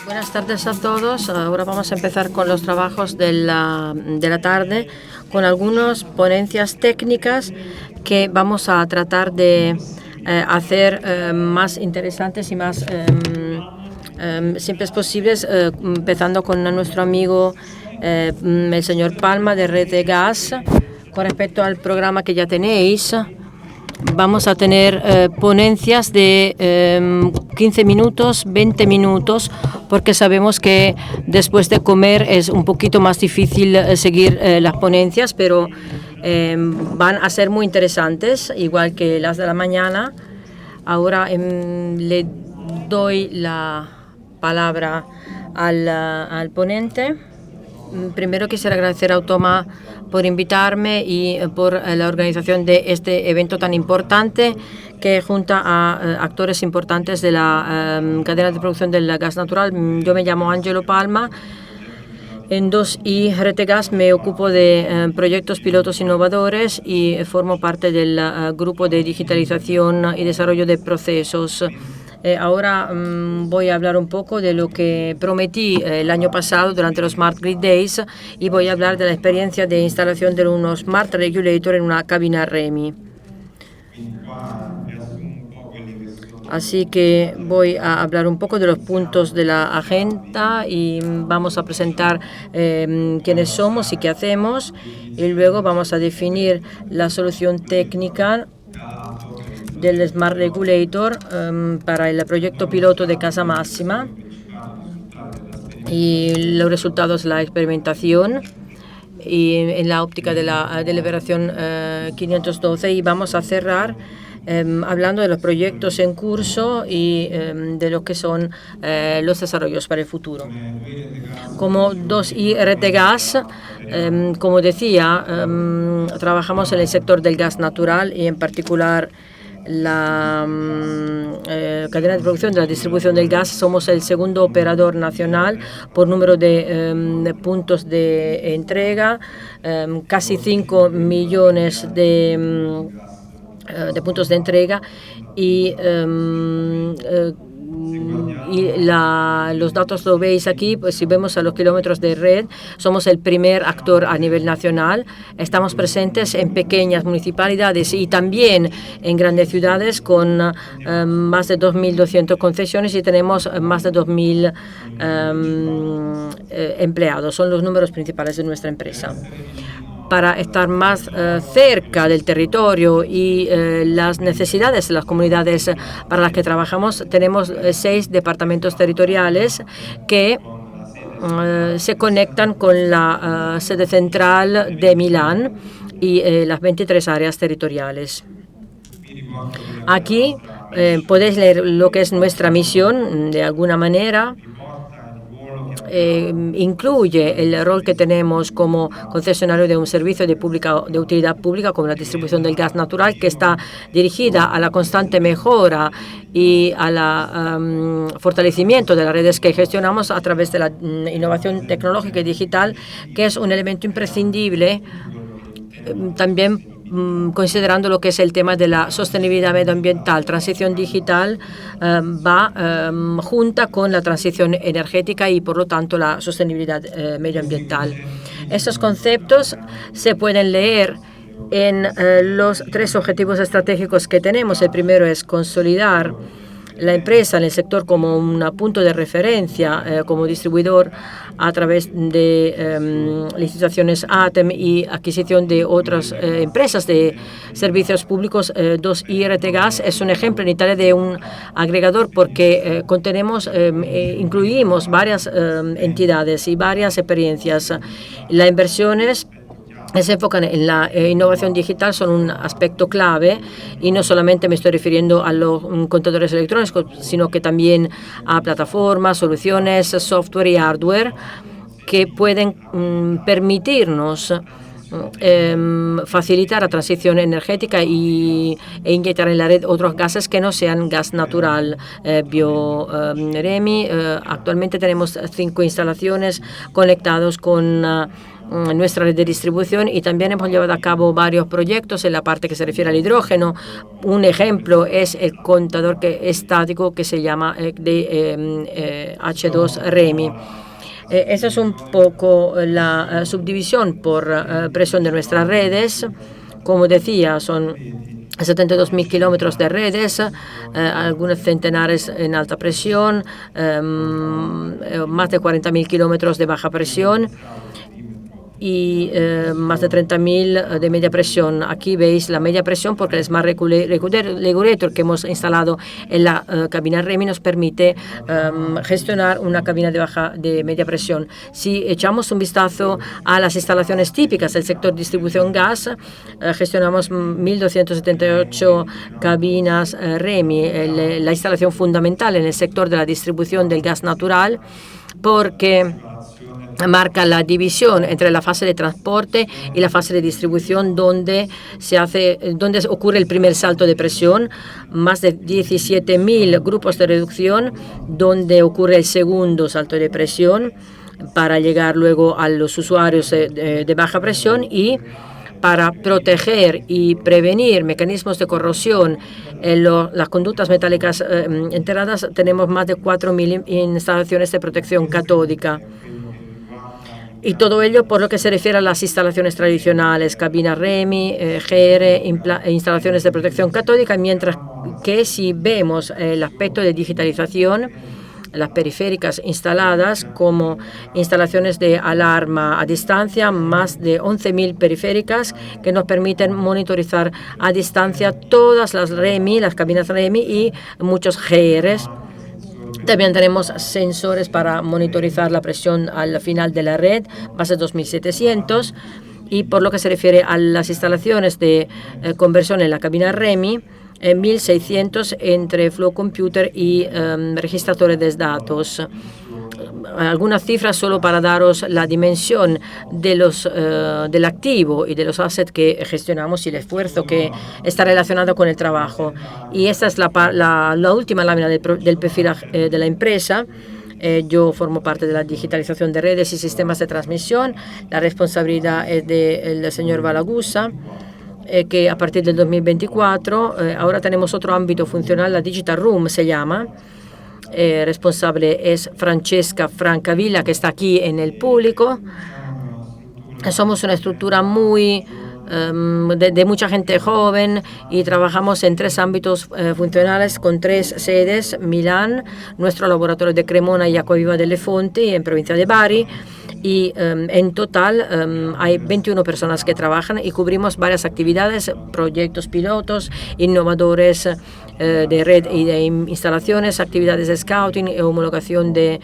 Buenas tardes a todos. Ahora vamos a empezar con los trabajos de la tarde, con algunas ponencias técnicas que vamos a tratar de hacer más interesantes y más simples posibles, empezando con nuestro amigo el señor Palma de Red de Gas. Con respecto al programa que ya tenéis, vamos a tener ponencias de 15 minutos, 20 minutos, porque sabemos que después de comer es un poquito más difícil seguir las ponencias, pero van a ser muy interesantes, igual que las de la mañana. Ahora le doy la palabra al ponente. Primero quisiera agradecer a Automa por invitarme y por la organización de este evento tan importante que junta a actores importantes de la cadena de producción del gas natural. Yo me llamo Angelo Palma. En 2i Rete Gas me ocupo de proyectos pilotos innovadores y formo parte del grupo de digitalización y desarrollo de procesos. Ahora voy a hablar un poco de lo que prometí el año pasado durante los Smart Grid Days y voy a hablar de la experiencia de instalación de unos Smart Regulator en una cabina REMI. Así que voy a hablar un poco de los puntos de la agenda y vamos a presentar quiénes somos y qué hacemos, y luego vamos a definir la solución técnica del Smart Regulator para el proyecto piloto de Casa Máxima y los resultados de la experimentación y en la óptica de la deliberación 512, y vamos a cerrar hablando de los proyectos en curso y de lo que son los desarrollos para el futuro. Como 2i Rete Gas, como decía, trabajamos en el sector del gas natural y en particular la cadena de producción de la distribución del gas. Somos el segundo operador nacional por número de puntos de entrega, casi 5 millones de puntos de entrega, y los datos lo veis aquí. Pues si vemos a los kilómetros de red, somos el primer actor a nivel nacional. Estamos presentes en pequeñas municipalidades y también en grandes ciudades con más de 2.200 concesiones y tenemos más de 2.000 empleados. Son los números principales de nuestra empresa. Para estar más cerca del territorio y las necesidades de las comunidades para las que trabajamos, tenemos 6 departamentos territoriales que se conectan con la sede central de Milán y las 23 áreas territoriales. Aquí podéis leer lo que es nuestra misión de alguna manera. Incluye el rol que tenemos como concesionario de un servicio de utilidad pública como la distribución del gas natural, que está dirigida a la constante mejora y al fortalecimiento de las redes que gestionamos a través de la innovación tecnológica y digital, que es un elemento imprescindible también considerando lo que es el tema de la sostenibilidad medioambiental. Transición digital va junta con la transición energética y, por lo tanto, la sostenibilidad medioambiental. Estos conceptos se pueden leer en los 3 objetivos estratégicos que tenemos. El primero es consolidar la empresa en el sector como un punto de referencia, como distribuidor a través de licitaciones ATEM y adquisición de otras empresas de servicios públicos. 2i Rete Gas es un ejemplo en Italia de un agregador porque incluimos varias entidades y varias experiencias. Las inversiones se enfocan en la innovación digital, son un aspecto clave, y no solamente me estoy refiriendo a los contadores electrónicos, sino que también a plataformas, soluciones, software y hardware que pueden permitirnos facilitar la transición energética e inyectar en la red otros gases que no sean gas natural, REMI. Actualmente tenemos 5 instalaciones conectados con nuestra red de distribución, y también hemos llevado a cabo varios proyectos en la parte que se refiere al hidrógeno. Un ejemplo es el contador estático que se llama H2 REMI. Esa es un poco la subdivisión por presión de nuestras redes. Como decía, son 72.000 kilómetros de redes, algunos centenares en alta presión, más de 40.000 kilómetros de baja presión y más de 30.000 de media presión. Aquí veis la media presión porque el Smart Regulator que hemos instalado en la cabina REMI nos permite gestionar una cabina de media presión. Si echamos un vistazo a las instalaciones típicas del sector distribución gas, gestionamos 1.278 cabinas REMI, la instalación fundamental en el sector de la distribución del gas natural, porque marca la división entre la fase de transporte y la fase de distribución donde ocurre el primer salto de presión, más de 17.000 grupos de reducción donde ocurre el segundo salto de presión para llegar luego a los usuarios de baja presión, y para proteger y prevenir mecanismos de corrosión en las conductas metálicas enterradas tenemos más de 4.000 instalaciones de protección catódica. Y todo ello por lo que se refiere a las instalaciones tradicionales, cabina REMI, GR, instalaciones de protección catódica, mientras que si vemos el aspecto de digitalización, las periféricas instaladas como instalaciones de alarma a distancia, más de 11.000 periféricas que nos permiten monitorizar a distancia todas las REMI, las cabinas REMI y muchos GRs. También tenemos sensores para monitorizar la presión al final de la red, más de 2.700. Y por lo que se refiere a las instalaciones de conversión en la cabina REMI, 1.600 entre Flow Computer y registradores de datos. Algunas cifras solo para daros la dimensión del activo y de los assets que gestionamos y el esfuerzo que está relacionado con el trabajo. Y esta es la última lámina del perfil de la empresa. Yo formo parte de la digitalización de redes y sistemas de transmisión. La responsabilidad es del señor Balagusa, que a partir del 2024 ahora tenemos otro ámbito funcional, la Digital Room se llama. Responsable es Francesca Francavilla, que está aquí en el público. Somos una estructura muy de mucha gente joven y trabajamos en 3 ámbitos funcionales con 3 sedes: Milán, nuestro laboratorio de Cremona y Acquaviva delle Fonti en provincia de Bari. Y en total hay 21 personas que trabajan y cubrimos varias actividades, proyectos pilotos, innovadores de red y de instalaciones, actividades de scouting, homologación de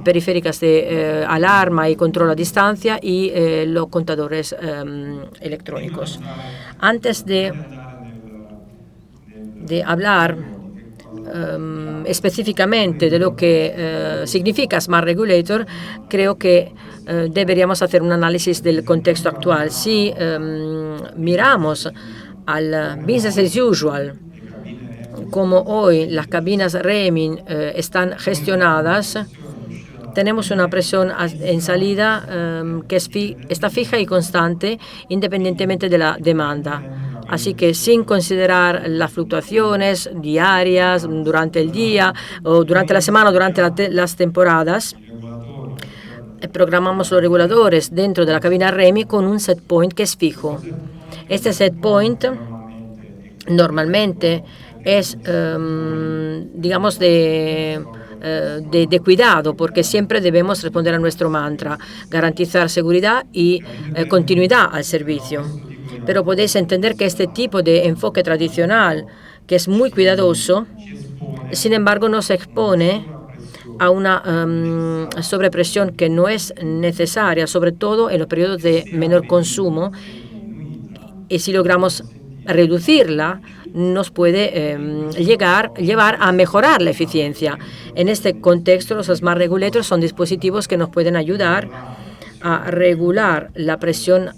periféricas de alarma y control a distancia y los contadores electrónicos. Antes de hablar específicamente de lo que significa Smart Regulator, creo que deberíamos hacer un análisis del contexto actual. Si miramos al business as usual, como hoy las cabinas REMI están gestionadas, tenemos una presión en salida que está fija y constante independientemente de la demanda. Así que sin considerar las fluctuaciones diarias durante el día o durante la semana o durante las temporadas, programamos los reguladores dentro de la cabina REMI con un set point que es fijo. Este set point normalmente es, digamos, de cuidado, porque siempre debemos responder a nuestro mantra, garantizar seguridad y continuidad al servicio. Pero podéis entender que este tipo de enfoque tradicional, que es muy cuidadoso, sin embargo nos expone a una sobrepresión que no es necesaria, sobre todo en los periodos de menor consumo, y si logramos reducirla, nos puede llevar a mejorar la eficiencia. En este contexto, los Smart Regulators son dispositivos que nos pueden ayudar a regular la presión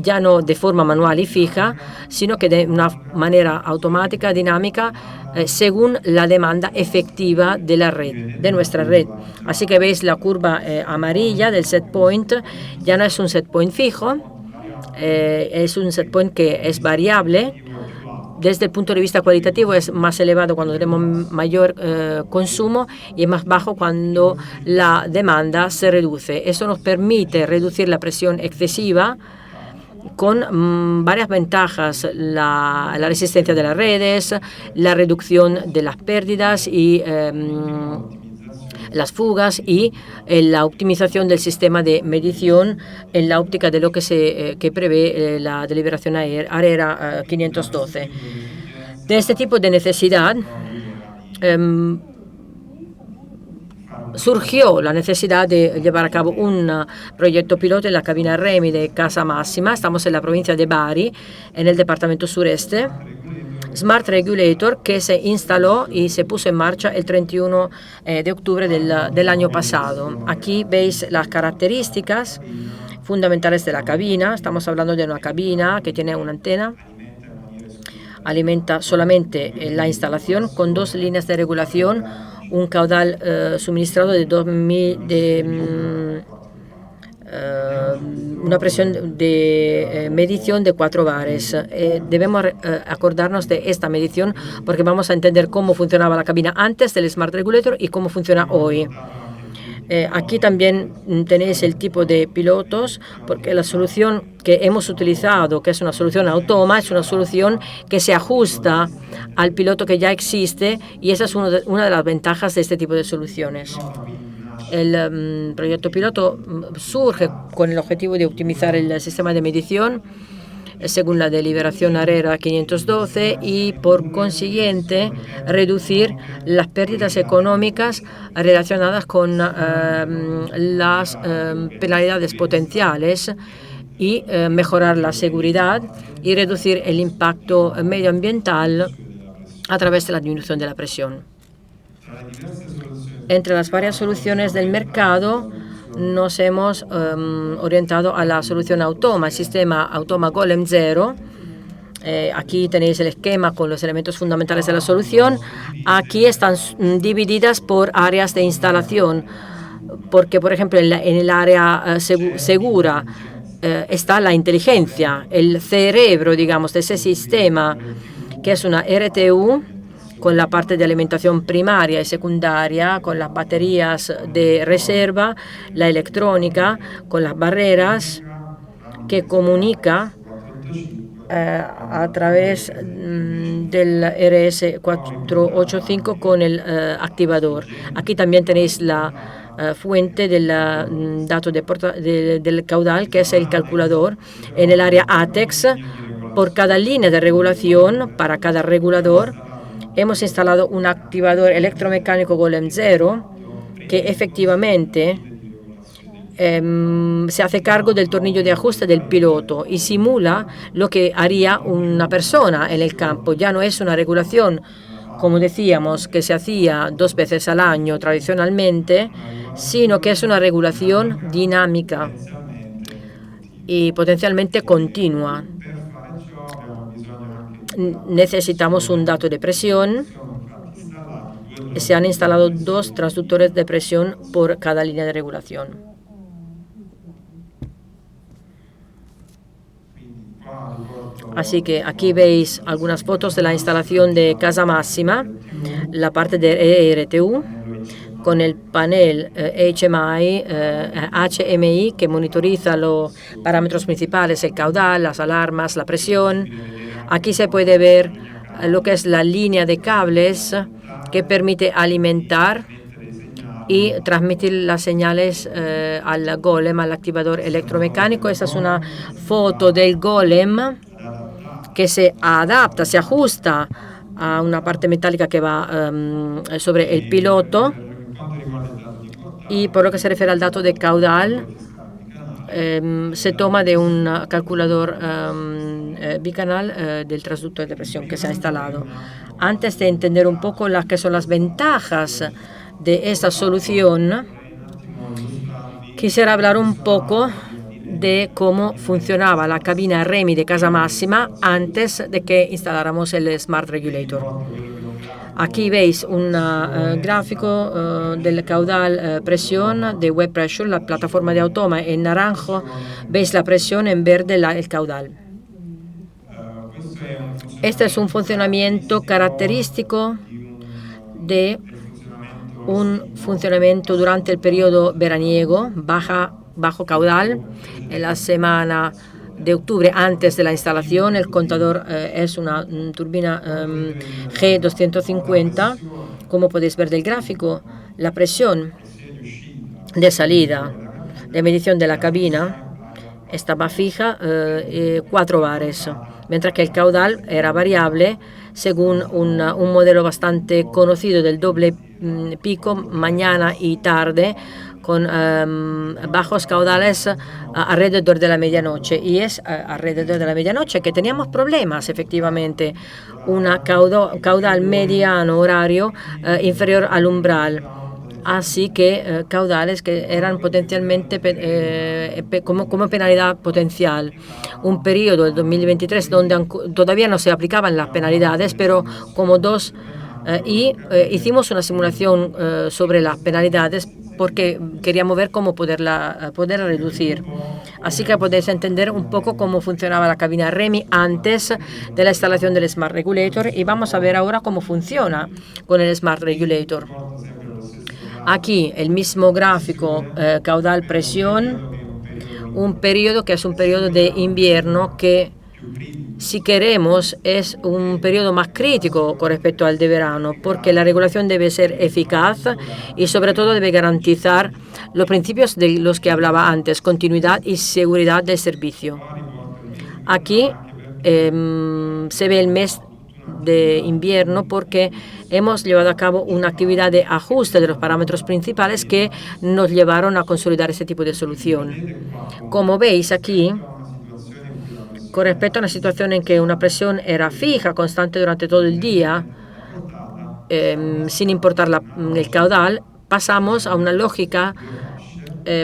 ya no de forma manual y fija, sino que de una manera automática, dinámica, según la demanda efectiva de la red, de nuestra red. Así que veis la curva amarilla del set point, ya no es un set point fijo, es un set point que es variable. Desde el punto de vista cualitativo es más elevado cuando tenemos mayor consumo y es más bajo cuando la demanda se reduce. Eso nos permite reducir la presión excesiva con varias ventajas: la resistencia de las redes, la reducción de las pérdidas y las fugas y la optimización del sistema de medición en la óptica de lo que prevé la deliberación ARERA 512. De este tipo de necesidad surgió la necesidad de llevar a cabo un proyecto piloto en la cabina REMI de Casa Máxima. Estamos en la provincia de Bari, en el departamento sureste. Smart Regulator, que se instaló y se puso en marcha el 31 de octubre del año pasado. Aquí veis las características fundamentales de la cabina. Estamos hablando de una cabina que tiene una antena, alimenta solamente la instalación con 2 líneas de regulación, un caudal suministrado una presión de medición de 4 bares. Debemos acordarnos de esta medición porque vamos a entender cómo funcionaba la cabina antes del Smart Regulator y cómo funciona hoy. Aquí también tenéis el tipo de pilotos, porque la solución que hemos utilizado, que es una solución Automa, es una solución que se ajusta al piloto que ya existe, y esa es una de las ventajas de este tipo de soluciones. El proyecto piloto surge con el objetivo de optimizar el sistema de medición según la deliberación ARERA 512 y, por consiguiente, reducir las pérdidas económicas relacionadas con las penalidades potenciales y mejorar la seguridad y reducir el impacto medioambiental a través de la disminución de la presión. Entre las varias soluciones del mercado, nos hemos orientado a la solución Automa, el sistema Automa Golem 0. Aquí tenéis el esquema con los elementos fundamentales de la solución. Aquí están divididas por áreas de instalación, porque, por ejemplo, en el área segura está la inteligencia, el cerebro, digamos, de ese sistema, que es una RTU, con la parte de alimentación primaria y secundaria, con las baterías de reserva, la electrónica, con las barreras que comunica a través del RS485 con el activador. Aquí también tenéis la fuente del dato del caudal, que es el calculador. En el área ATEX, por cada línea de regulación, para cada regulador, hemos instalado un activador electromecánico Golem 0 que efectivamente se hace cargo del tornillo de ajuste del piloto y simula lo que haría una persona en el campo. Ya no es una regulación, como decíamos, que se hacía 2 veces al año tradicionalmente, sino que es una regulación dinámica y potencialmente continua. Necesitamos un dato de presión. Se han instalado 2 transductores de presión por cada línea de regulación. Así que aquí veis algunas fotos de la instalación de Casa Máxima, la parte de RTU, con el panel HMI que monitoriza los parámetros principales, el caudal, las alarmas, la presión. Aquí se puede ver lo que es la línea de cables que permite alimentar y transmitir las señales al golem, al activador electromecánico. Esta es una foto del golem que se adapta, se ajusta a una parte metálica que va sobre el piloto. Y por lo que se refiere al dato de caudal, se toma de un calculador bicanal del transductor de presión que se ha instalado. Antes de entender un poco qué son las ventajas de esta solución, Quisiera hablar un poco de cómo funcionaba la cabina REMI de Casa Máxima antes de que instaláramos el Smart Regulator. Aquí veis un gráfico del caudal presión de Web Pressure, la plataforma de Automa. En naranjo veis la presión, en verde el caudal. Este es un funcionamiento característico de un funcionamiento durante el periodo veraniego, bajo caudal. En la semana de octubre, antes de la instalación, el contador es una turbina G250. Como podéis ver del gráfico, la presión de salida de medición de la cabina estaba fija, 4 bares, mientras que el caudal era variable según un modelo bastante conocido del doble pico mañana y tarde, con bajos caudales alrededor de la medianoche. Y es alrededor de la medianoche que teníamos problemas, efectivamente. Una caudal mediano horario inferior al umbral. Así que caudales que eran potencialmente como penalidad potencial. Un periodo del 2023 donde todavía no se aplicaban las penalidades, pero como hicimos una simulación sobre las penalidades porque queríamos ver cómo poder reducir. Así que podéis entender un poco cómo funcionaba la cabina REMI antes de la instalación del Smart Regulator, y vamos a ver ahora cómo funciona con el Smart Regulator. Aquí el mismo gráfico, caudal presión, un periodo que es un periodo de invierno que, si queremos, es un periodo más crítico con respecto al de verano, porque la regulación debe ser eficaz y sobre todo debe garantizar los principios de los que hablaba antes: continuidad y seguridad del servicio. Aquí se ve el mes de invierno porque hemos llevado a cabo una actividad de ajuste de los parámetros principales que nos llevaron a consolidar este tipo de solución. Como veis aquí, con respecto a una situación en que una presión era fija, constante durante todo el día, sin importar el caudal, pasamos a una lógica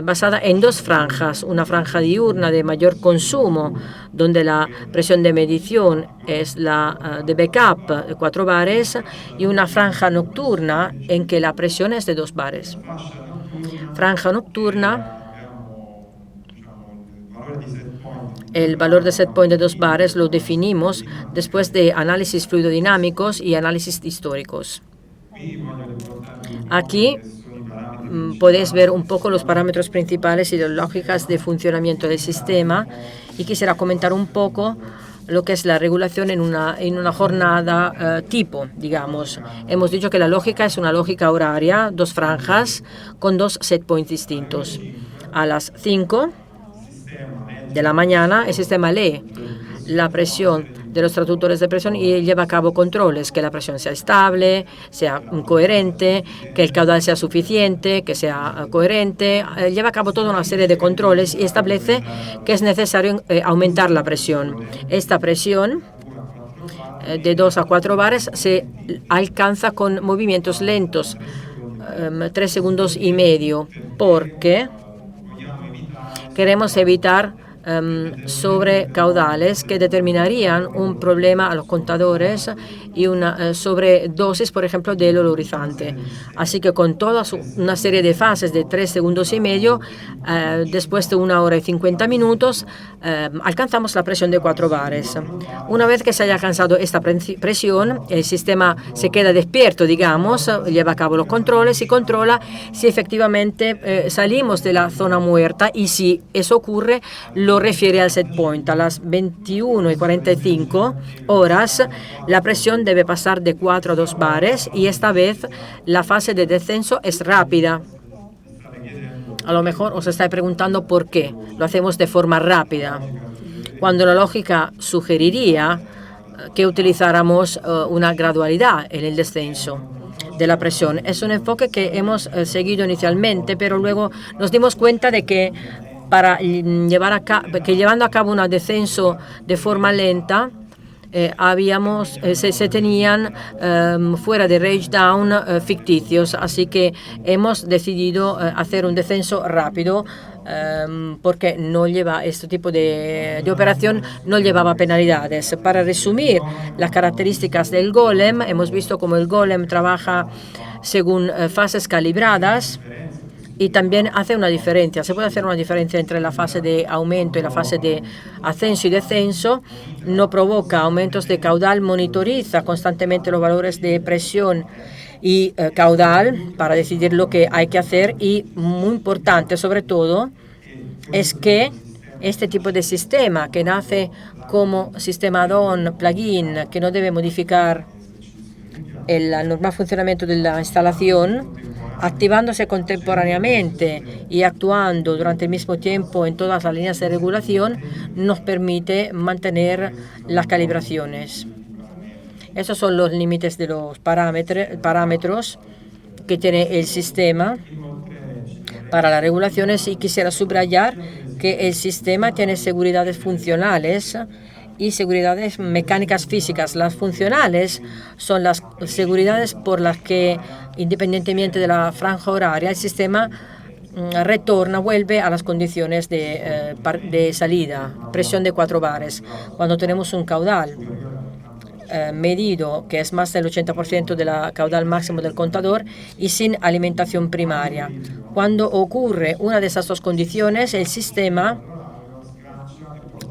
basada en 2 franjas: una franja diurna de mayor consumo, donde la presión de medición es la de backup de 4 bares, y una franja nocturna en que la presión es de 2 bares. Franja nocturna, el valor de set point de 2 bares lo definimos después de análisis fluidodinámicos y análisis históricos. Aquí podéis ver un poco los parámetros principales y las lógicas de funcionamiento del sistema, y quisiera comentar un poco lo que es la regulación en una jornada tipo, digamos. Hemos dicho que la lógica es una lógica horaria, 2 franjas con 2 set points distintos. A las 5 de la mañana el sistema lee la presión de los traductores de presión y lleva a cabo controles: que la presión sea estable, sea coherente, que el caudal sea suficiente, que sea coherente. Lleva a cabo toda una serie de controles y establece que es necesario aumentar la presión. Esta presión de 2 a 4 bares se alcanza con movimientos lentos, 3 segundos y medio, porque queremos evitar sobrecaudales que determinarían un problema a los contadores y una sobredosis, por ejemplo, del olorizante. Así que con toda una serie de fases de 3 segundos y medio, después de 1 hora y 50 minutos, alcanzamos la presión de 4 bares. Una vez que se haya alcanzado esta presión, el sistema se queda despierto, digamos, lleva a cabo los controles y controla si efectivamente salimos de la zona muerta, y si eso ocurre, lo refiere al set point. A las 21:45 horas, la presión debe pasar de 4 a 2 bares, y esta vez la fase de descenso es rápida. A lo mejor os estáis preguntando por qué lo hacemos de forma rápida, cuando la lógica sugeriría que utilizáramos una gradualidad en el descenso de la presión. Es un enfoque que hemos seguido inicialmente, pero luego nos dimos cuenta de que llevando a cabo un descenso de forma lenta, se tenían fuera de Rage Down ficticios, así que hemos decidido hacer un descenso rápido porque no lleva este tipo de operación, no llevaba penalidades. Para resumir las características del golem, hemos visto cómo el golem trabaja según fases calibradas. Y también hace una diferencia, se puede hacer una diferencia entre la fase de aumento y la fase de ascenso y descenso. No provoca aumentos de caudal, monitoriza constantemente los valores de presión y caudal para decidir lo que hay que hacer. Y muy importante, sobre todo, es que este tipo de sistema que nace como sistema add-on, plugin, que no debe modificar el normal funcionamiento de la instalación, activándose contemporáneamente y actuando durante el mismo tiempo en todas las líneas de regulación, nos permite mantener las calibraciones. Esos son los límites de los parámetros que tiene el sistema para las regulaciones, y quisiera subrayar que el sistema tiene seguridades funcionales y seguridades mecánicas físicas. Las funcionales son las seguridades por las que, independientemente de la franja horaria, el sistema vuelve a las condiciones de salida, presión de 4 bares. Cuando tenemos un caudal medido que es más del 80% del caudal máximo del contador y sin alimentación primaria. Cuando ocurre una de esas dos condiciones, el sistema,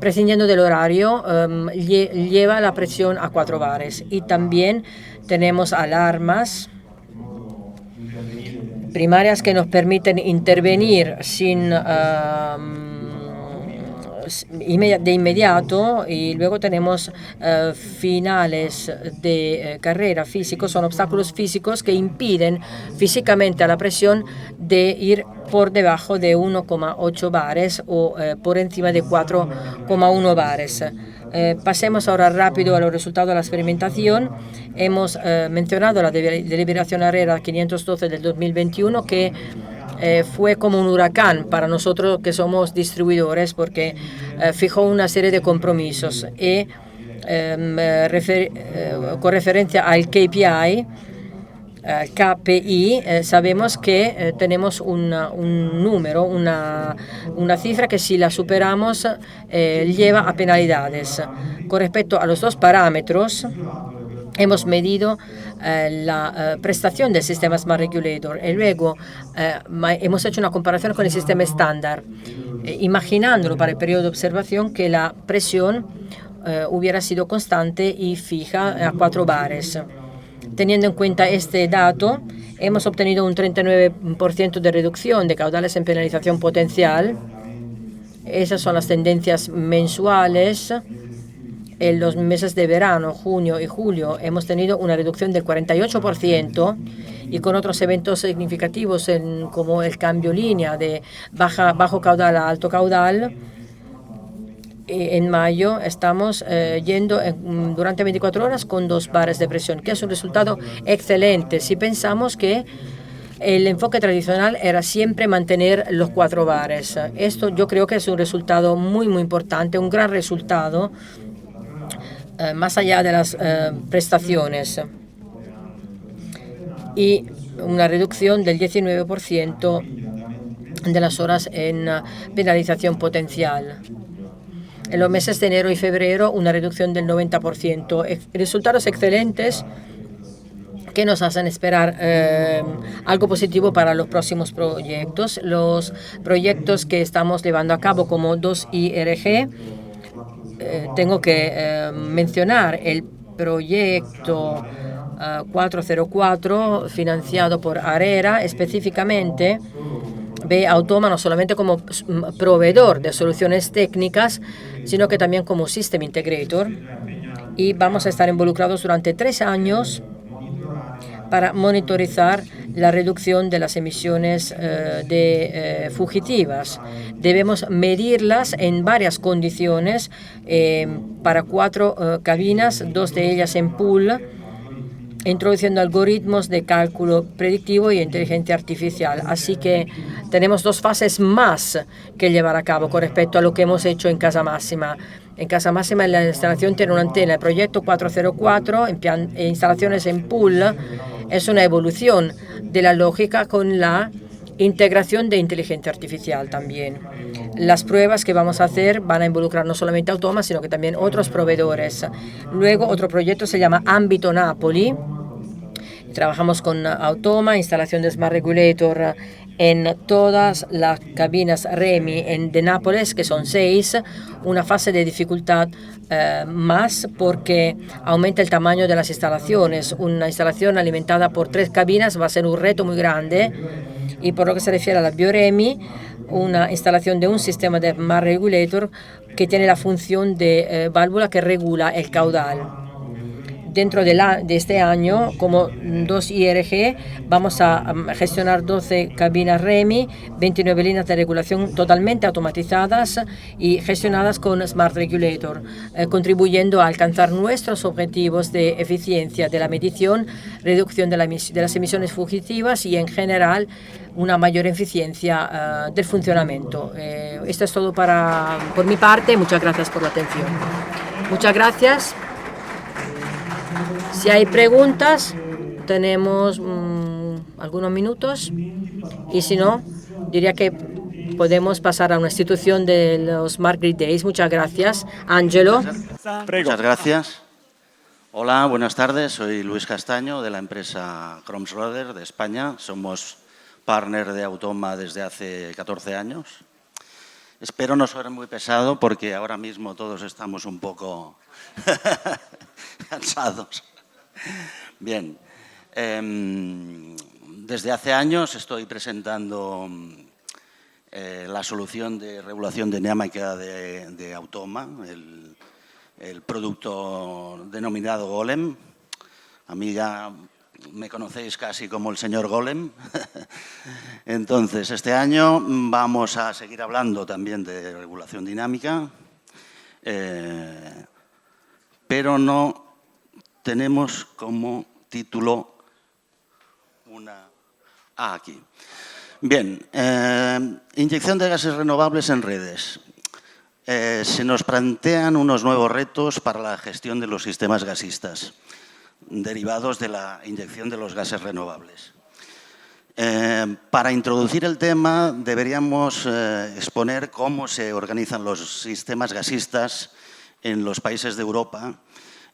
prescindiendo del horario, lleva la presión a 4 bares. Y también tenemos alarmas primarias que nos permiten intervenir de inmediato, y luego tenemos finales de carrera físicos, son obstáculos físicos que impiden físicamente a la presión de ir por debajo de 1,8 bares o por encima de 4,1 bares. Pasemos ahora rápido a los resultados de la experimentación. Hemos mencionado la deliberación ARERA 512 del 2021, que fue como un huracán para nosotros que somos distribuidores, porque fijó una serie de compromisos y con referencia al KPI, sabemos que tenemos un número, una cifra que si la superamos lleva a penalidades. Con respecto a los dos parámetros, hemos medido la prestación del sistema Smart Regulator y luego hemos hecho una comparación con el sistema estándar, imaginándolo para el periodo de observación que la presión hubiera sido constante y fija a 4 bares. Teniendo en cuenta este dato, hemos obtenido un 39% de reducción de caudales en penalización potencial. Esas son las tendencias mensuales. En los meses de verano, junio y julio, hemos tenido una reducción del 48%, y con otros eventos significativos como el cambio línea de bajo caudal a alto caudal. En mayo estamos yendo durante 24 horas con 2 bares de presión, que es un resultado excelente si pensamos que el enfoque tradicional era siempre mantener los 4 bares. Esto yo creo que es un resultado muy importante, un gran resultado, más allá de las prestaciones, y una reducción del 19% de las horas en penalización potencial. En los meses de enero y febrero, una reducción del 90%. Resultados excelentes que nos hacen esperar algo positivo para los próximos proyectos. Los proyectos que estamos llevando a cabo como 2IRG, tengo que mencionar el proyecto 404 financiado por ARERA, específicamente ve a Automa no solamente como proveedor de soluciones técnicas, sino que también como System Integrator, y vamos a estar involucrados durante 3 años para monitorizar la reducción de las emisiones fugitivas. Debemos medirlas en varias condiciones para 4 cabinas, 2 de ellas en pool, introduciendo algoritmos de cálculo predictivo y inteligencia artificial. Así que tenemos 2 fases más que llevar a cabo con respecto a lo que hemos hecho en Casa Máxima. En Casa Máxima la instalación tiene una antena. El proyecto 404, instalaciones en pool, es una evolución de la lógica con la integración de inteligencia artificial también. Las pruebas que vamos a hacer van a involucrar no solamente Automa, sino que también otros proveedores. Luego, otro proyecto se llama Ámbito Napoli. Trabajamos con Automa, instalación de Smart Regulator en todas las cabinas REMI de Nápoles, que son 6, una fase de dificultad más porque aumenta el tamaño de las instalaciones. Una instalación alimentada por 3 cabinas va a ser un reto muy grande. Y por lo que se refiere a la BioREMI, una instalación de un sistema de Smart Regulator que tiene la función de válvula que regula el caudal. Dentro de este año, como 2 IRG, vamos a gestionar 12 cabinas REMI, 29 líneas de regulación totalmente automatizadas y gestionadas con Smart Regulator, contribuyendo a alcanzar nuestros objetivos de eficiencia de la medición, reducción de las emisiones fugitivas y, en general, una mayor eficiencia del funcionamiento. Esto es todo por mi parte. Muchas gracias por la atención. Muchas gracias. Si hay preguntas, tenemos algunos minutos y si no, diría que podemos pasar a una institución de los Smart Grid Days. Muchas gracias. Ángelo. Muchas gracias. Hola, buenas tardes. Soy Luis Castaño de la empresa Kromsroder de España. Somos partner de Automa desde hace 14 años. Espero no ser muy pesado porque ahora mismo todos estamos un poco cansados. Bien, desde hace años estoy presentando la solución de regulación dinámica de Automa, el producto denominado Golem. A mí ya me conocéis casi como el señor Golem. Entonces, este año vamos a seguir hablando también de regulación dinámica, pero no tenemos como título aquí. Bien, inyección de gases renovables en redes. Se nos plantean unos nuevos retos para la gestión de los sistemas gasistas derivados de la inyección de los gases renovables. Para introducir el tema deberíamos exponer cómo se organizan los sistemas gasistas en los países de Europa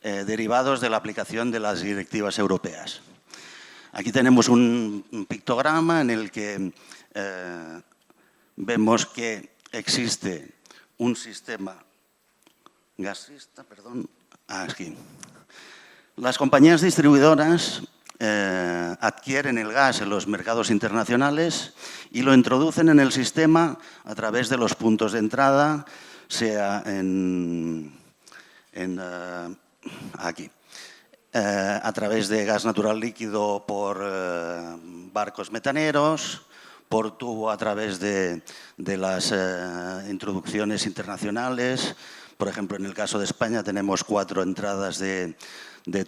derivados de la aplicación de las directivas europeas. Aquí tenemos un pictograma en el que vemos que existe un sistema gasista, aquí. Las compañías distribuidoras adquieren el gas en los mercados internacionales y lo introducen en el sistema a través de los puntos de entrada, sea aquí, a través de gas natural líquido por barcos metaneros, por tubo a través de las introducciones internacionales. Por ejemplo, en el caso de España tenemos 4 entradas de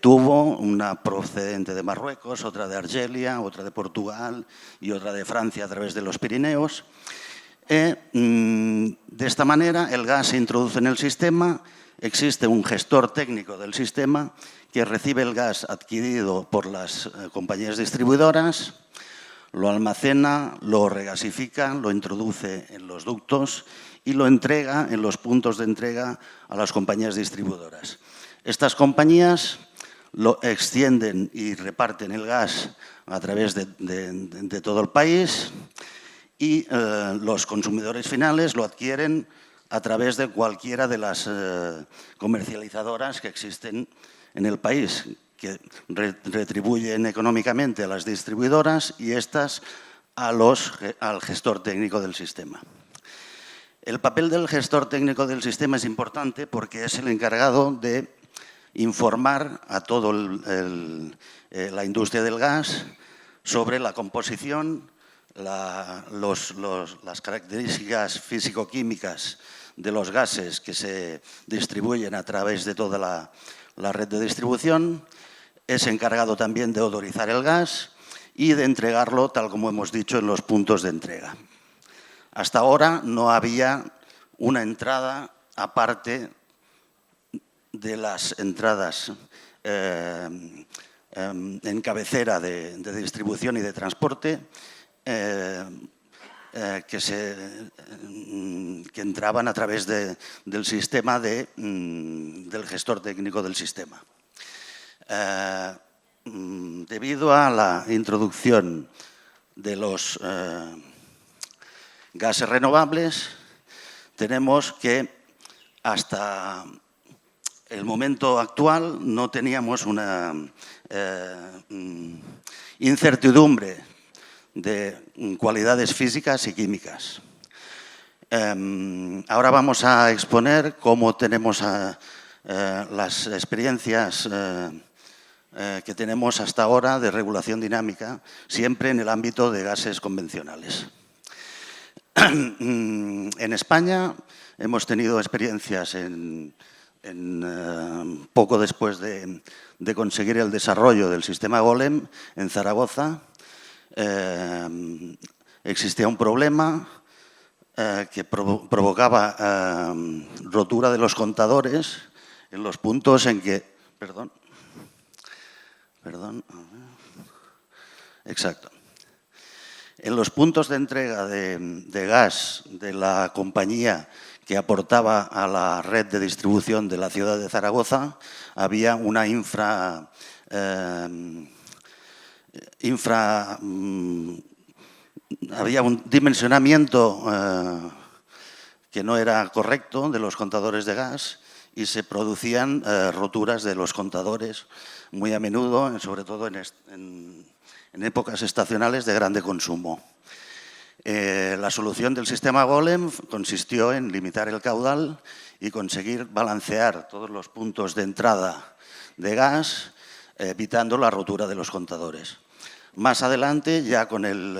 tubo, una procedente de Marruecos, otra de Argelia, otra de Portugal y otra de Francia a través de los Pirineos. De esta manera, el gas se introduce en el sistema, existe un gestor técnico del sistema que recibe el gas adquirido por las compañías distribuidoras, lo almacena, lo regasifica, lo introduce en los ductos y lo entrega en los puntos de entrega a las compañías distribuidoras. Estas compañías lo extienden y reparten el gas a través de todo el país y los consumidores finales lo adquieren a través de cualquiera de las comercializadoras que existen en el país, que retribuyen económicamente a las distribuidoras y estas al gestor técnico del sistema. El papel del gestor técnico del sistema es importante porque es el encargado de informar a toda la industria del gas sobre la composición, las características físico-químicas de los gases que se distribuyen a través de toda la red de distribución. Es encargado también de odorizar el gas y de entregarlo, tal como hemos dicho, en los puntos de entrega. Hasta ahora no había una entrada aparte de las entradas en cabecera de distribución y de transporte que entraban a través del sistema del gestor técnico del sistema. Debido a la introducción de los gases renovables, tenemos que hasta el momento actual no teníamos una incertidumbre de cualidades físicas y químicas. Ahora vamos a exponer cómo tenemos las experiencias que tenemos hasta ahora de regulación dinámica, siempre en el ámbito de gases convencionales. En España hemos tenido experiencias poco después de conseguir el desarrollo del sistema Golem en Zaragoza. Existía un problema que provocaba rotura de los contadores en los puntos en que... Perdón. Exacto. En los puntos de entrega de gas de la compañía que aportaba a la red de distribución de la ciudad de Zaragoza, había una había un dimensionamiento que no era correcto de los contadores de gas y se producían roturas de los contadores muy a menudo, sobre todo en épocas estacionales de grande consumo. La solución del sistema Golem consistió en limitar el caudal y conseguir balancear todos los puntos de entrada de gas, evitando la rotura de los contadores. Más adelante, ya con el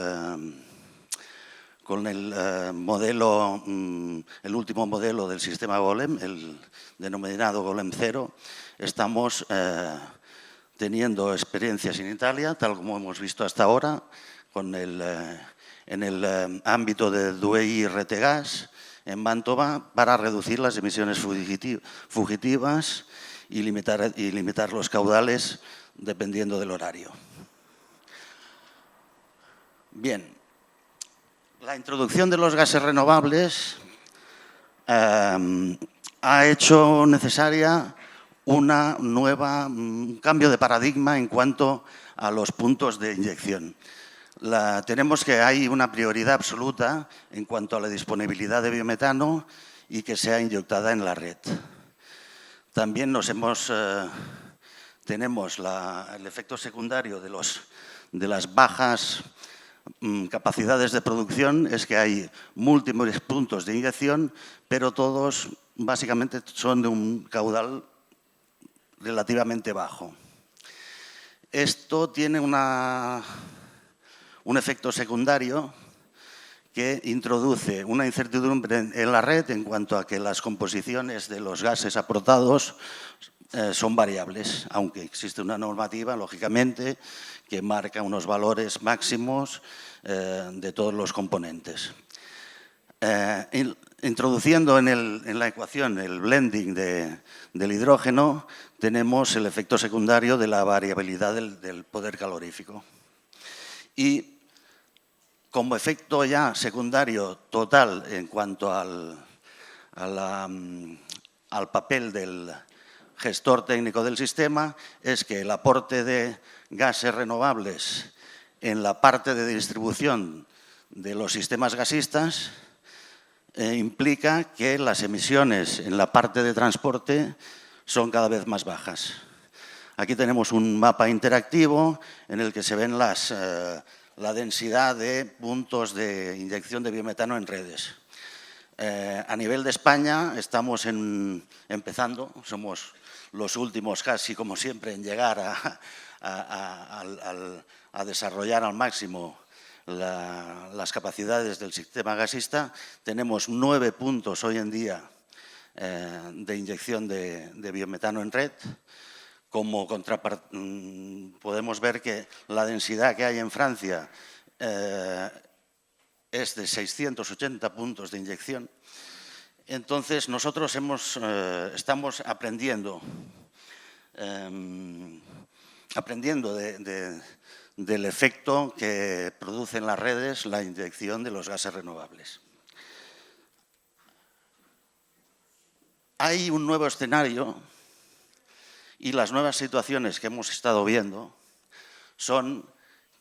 modelo, el último modelo del sistema Golem, el denominado Golem 0, estamos teniendo experiencias en Italia, tal como hemos visto hasta ahora, en el ámbito de Douai y Retegas, en Mantova, para reducir las emisiones fugitivas y limitar los caudales dependiendo del horario. Bien, la introducción de los gases renovables ha hecho necesaria un cambio de paradigma en cuanto a los puntos de inyección. Tenemos que hay una prioridad absoluta en cuanto a la disponibilidad de biometano y que sea inyectada en la red. También tenemos el efecto secundario de las bajas capacidades de producción, es que hay múltiples puntos de inyección, pero todos básicamente son de un caudal relativamente bajo. Esto tiene un efecto secundario que introduce una incertidumbre en la red en cuanto a que las composiciones de los gases aportados son variables, aunque existe una normativa, lógicamente, que marca unos valores máximos de todos los componentes. Introduciendo en la ecuación el blending del hidrógeno, tenemos el efecto secundario de la variabilidad del poder calorífico. Y como efecto ya secundario total en cuanto al papel del gestor técnico del sistema, es que el aporte de gases renovables en la parte de distribución de los sistemas gasistas implica que las emisiones en la parte de transporte son cada vez más bajas. Aquí tenemos un mapa interactivo en el que se ven la densidad de puntos de inyección de biometano en redes. A nivel de España estamos empezando, somos los últimos casi como siempre en llegar a desarrollar al máximo las capacidades del sistema gasista. Tenemos 9 puntos hoy en día de inyección de biometano en red. Como podemos ver que la densidad que hay en Francia es de 680 puntos de inyección. Entonces, nosotros estamos aprendiendo del efecto que produce en las redes la inyección de los gases renovables. Hay un nuevo escenario y las nuevas situaciones que hemos estado viendo son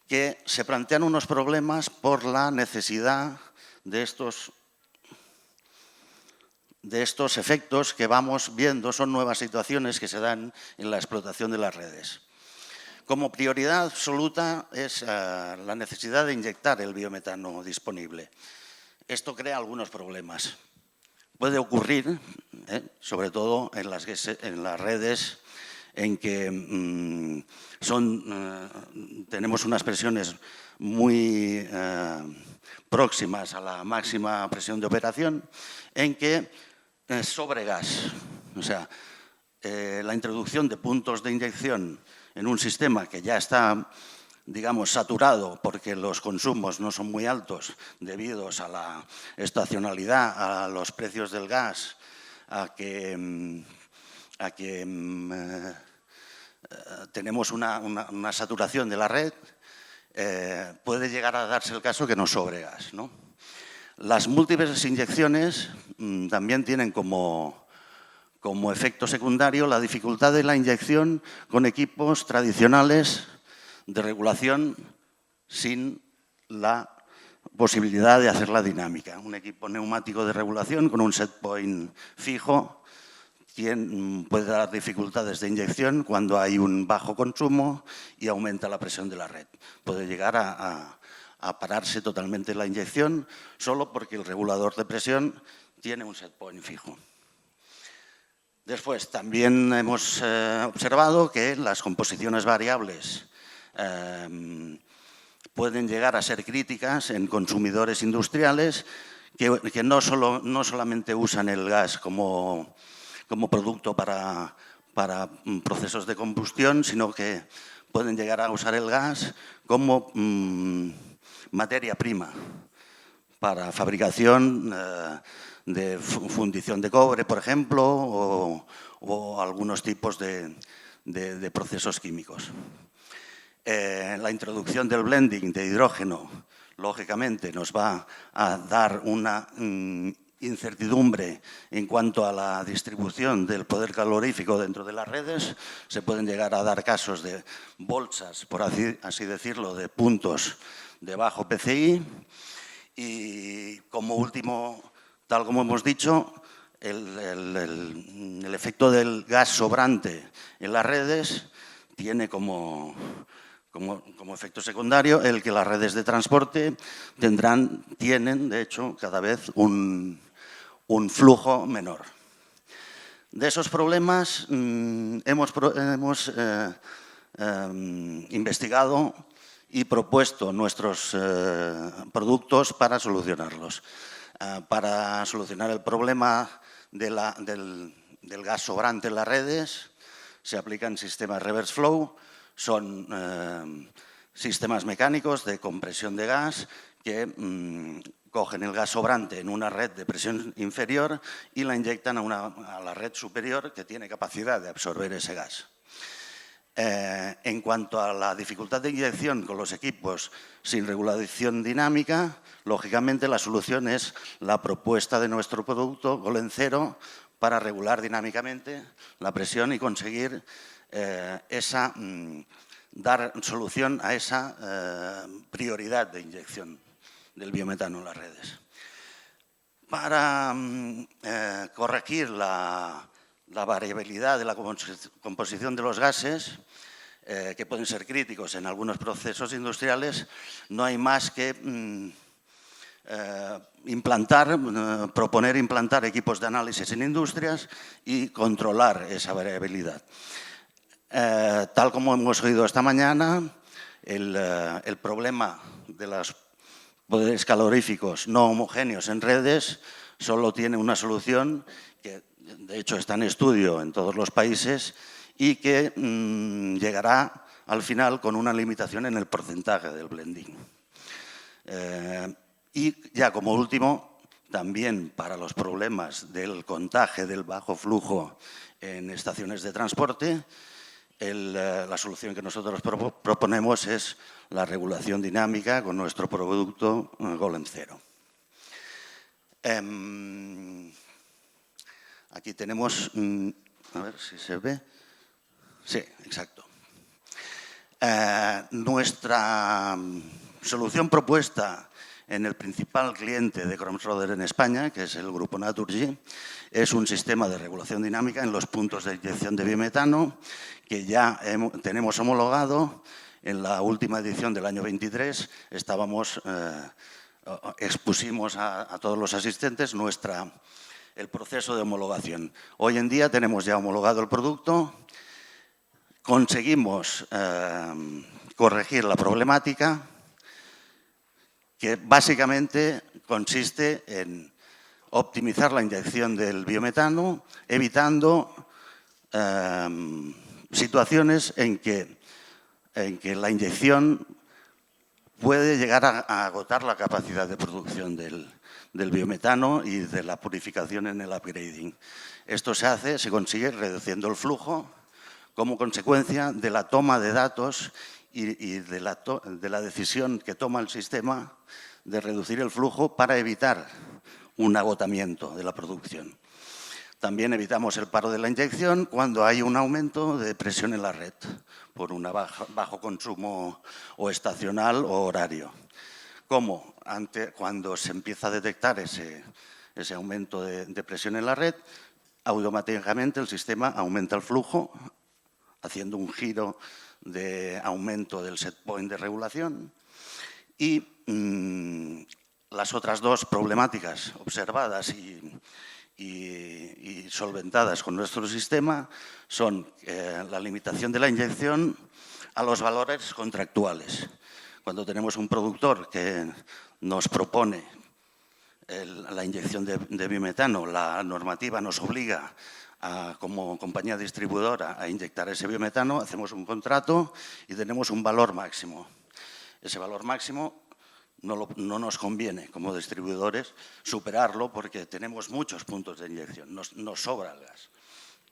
que se plantean unos problemas por la necesidad de estos efectos que vamos viendo. Son nuevas situaciones que se dan en la explotación de las redes. Como prioridad absoluta es la necesidad de inyectar el biometano disponible. Esto crea algunos problemas. Puede ocurrir, sobre todo en las redes en que tenemos unas presiones muy próximas a la máxima presión de operación, en que sobregas, o sea, la introducción de puntos de inyección en un sistema que ya está, digamos, saturado porque los consumos no son muy altos debido a la estacionalidad, a los precios del gas, a que tenemos una saturación de la red, puede llegar a darse el caso que nos sobre gas, ¿no? Las múltiples inyecciones también tienen como efecto secundario la dificultad de la inyección con equipos tradicionales de regulación sin la posibilidad de hacerla dinámica. Un equipo neumático de regulación con un set point fijo puede dar dificultades de inyección cuando hay un bajo consumo y aumenta la presión de la red. Puede llegar a pararse totalmente la inyección solo porque el regulador de presión tiene un set point fijo. Después, también hemos observado que las composiciones variables pueden llegar a ser críticas en consumidores industriales que no solamente usan el gas como producto para procesos de combustión, sino que pueden llegar a usar el gas como materia prima para fabricación de fundición de cobre, por ejemplo, o algunos tipos de procesos químicos. La introducción del blending de hidrógeno, lógicamente, nos va a dar una incertidumbre en cuanto a la distribución del poder calorífico dentro de las redes. Se pueden llegar a dar casos de bolsas, por así decirlo, de puntos de bajo PCI. Y como último, tal como hemos dicho, el efecto del gas sobrante en las redes tiene como efecto secundario el que las redes de transporte tienen, de hecho, cada vez un flujo menor. De esos problemas hemos investigado y propuesto nuestros productos para solucionarlos. Para solucionar el problema del gas sobrante en las redes, se aplican sistemas reverse flow. Son sistemas mecánicos de compresión de gas que cogen el gas sobrante en una red de presión inferior y la inyectan a la red superior que tiene capacidad de absorber ese gas. En cuanto a la dificultad de inyección con los equipos sin regulación dinámica, lógicamente la solución es la propuesta de nuestro producto Golem Zero para regular dinámicamente la presión y conseguir dar solución a esa prioridad de inyección del biometano en las redes. Para corregir la variabilidad de la composición de los gases, que pueden ser críticos en algunos procesos industriales, no hay más que proponer implantar equipos de análisis en industrias y controlar esa variabilidad. Tal como hemos oído esta mañana, el problema de los poderes caloríficos no homogéneos en redes solo tiene una solución que, de hecho, está en estudio en todos los países y que llegará al final con una limitación en el porcentaje del blending. Y ya como último, también para los problemas del contaje del bajo flujo en estaciones de transporte, la solución que nosotros proponemos es la regulación dinámica con nuestro producto Golem Zero. Aquí tenemos, a ver si se ve. Sí, exacto. Nuestra solución propuesta en el principal cliente de Kromsroder en España, que es el grupo Naturgy, es un sistema de regulación dinámica en los puntos de inyección de biometano que ya tenemos homologado. En la última edición del año 23 expusimos a todos los asistentes el proceso de homologación. Hoy en día tenemos ya homologado el producto, conseguimos corregir la problemática, que básicamente consiste en optimizar la inyección del biometano, evitando situaciones en que la inyección puede llegar a agotar la capacidad de producción del biometano y de la purificación en el upgrading. Esto se consigue reduciendo el flujo como consecuencia de la toma de datos y de la decisión que toma el sistema de reducir el flujo para evitar un agotamiento de la producción. También evitamos el paro de la inyección cuando hay un aumento de presión en la red por un bajo consumo o estacional o horario. Como cuando se empieza a detectar ese aumento de presión en la red, automáticamente el sistema aumenta el flujo haciendo un giro de aumento del set point de regulación y las otras dos problemáticas observadas y solventadas con nuestro sistema son la limitación de la inyección a los valores contractuales. Cuando tenemos un productor que nos propone la inyección de biometano, la normativa nos obliga como compañía distribuidora a inyectar ese biometano, hacemos un contrato y tenemos un valor máximo. Ese valor máximo no nos conviene como distribuidores superarlo porque tenemos muchos puntos de inyección, nos sobra el gas.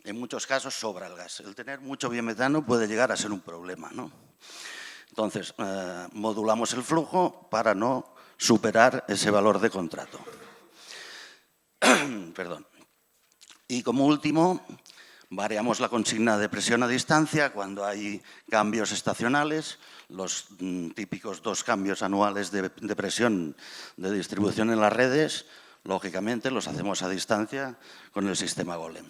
En muchos casos sobra el gas. El tener mucho biometano puede llegar a ser un problema, ¿no? Entonces, modulamos el flujo para no superar ese valor de contrato. Perdón. Y como último, variamos la consigna de presión a distancia cuando hay cambios estacionales, los típicos 2 cambios anuales de presión de distribución en las redes, lógicamente los hacemos a distancia con el sistema Golem.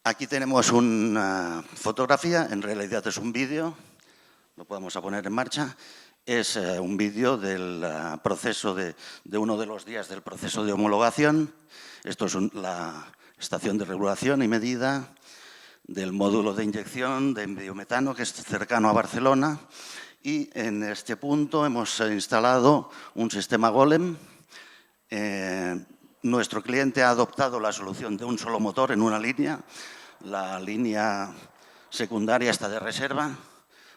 Aquí tenemos una fotografía, en realidad es un vídeo, lo podemos poner en marcha. Es un vídeo del proceso de uno de los días del proceso de homologación. Esto es la estación de regulación y medida del módulo de inyección de biometano que es cercano a Barcelona. Y en este punto hemos instalado un sistema Golem. Nuestro cliente ha adoptado la solución de un solo motor en una línea. La línea secundaria está de reserva,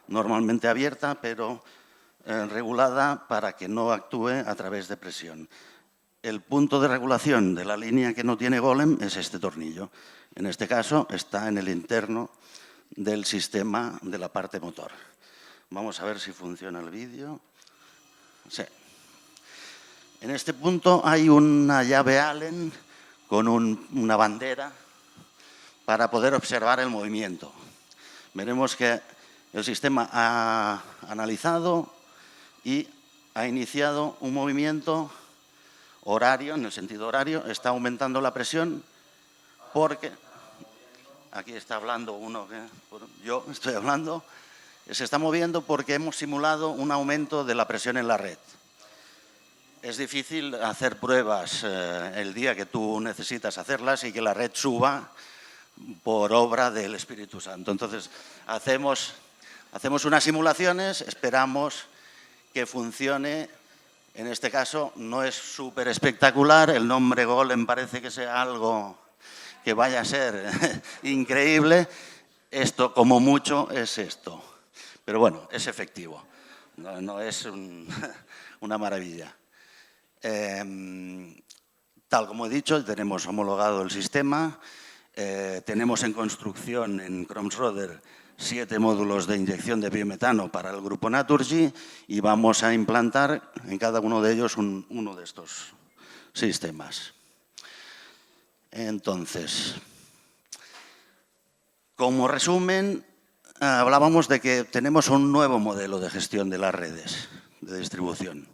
normalmente abierta, pero regulada para que no actúe a través de presión. El punto de regulación de la línea que no tiene Golem es este tornillo. En este caso está en el interno del sistema de la parte motor. Vamos a ver si funciona el vídeo. Sí. En este punto hay una llave Allen con una bandera para poder observar el movimiento. Veremos que el sistema ha analizado y ha iniciado un movimiento horario, en el sentido horario, está aumentando la presión porque, aquí está hablando uno, yo estoy hablando, se está moviendo porque hemos simulado un aumento de la presión en la red. Es difícil hacer pruebas el día que tú necesitas hacerlas y que la red suba por obra del Espíritu Santo. Entonces, hacemos unas simulaciones, esperamos que funcione. En este caso no es súper espectacular, el nombre Golem parece que sea algo que vaya a ser increíble. Esto, como mucho, es esto. Pero bueno, es efectivo. no es una maravilla. Tal como he dicho, tenemos homologado el sistema, tenemos en construcción en Kromsröder 7 módulos de inyección de biometano para el grupo Naturgy y vamos a implantar en cada uno de ellos uno de estos sistemas. Entonces, como resumen, hablábamos de que tenemos un nuevo modelo de gestión de las redes de distribución.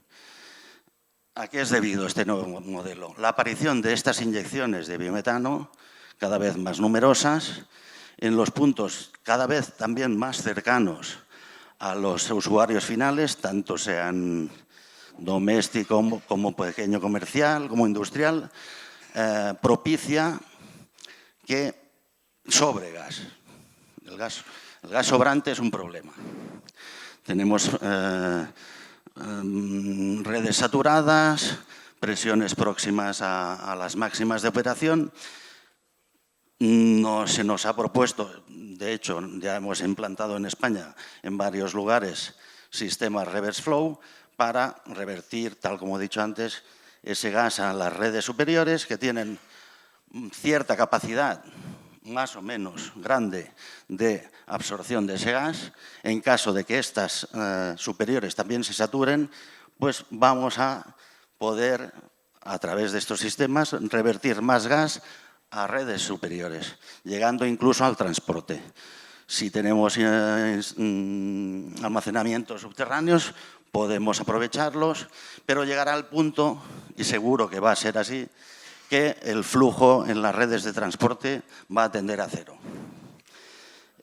¿A qué es debido este nuevo modelo? La aparición de estas inyecciones de biometano, cada vez más numerosas, en los puntos cada vez también más cercanos a los usuarios finales, tanto sean doméstico como pequeño comercial, como industrial, propicia que sobre gas. El gas sobrante es un problema. Tenemos redes saturadas, presiones próximas a las máximas de operación. No se nos ha propuesto, de hecho, ya hemos implantado en España en varios lugares sistemas reverse flow para revertir, tal como he dicho antes, ese gas a las redes superiores que tienen cierta capacidad más o menos grande de absorción de ese gas. En caso de que estas superiores también se saturen, pues vamos a poder, a través de estos sistemas, revertir más gas a redes superiores, llegando incluso al transporte. Si tenemos almacenamientos subterráneos, podemos aprovecharlos, pero llegará al punto, y seguro que va a ser así, que el flujo en las redes de transporte va a tender a cero.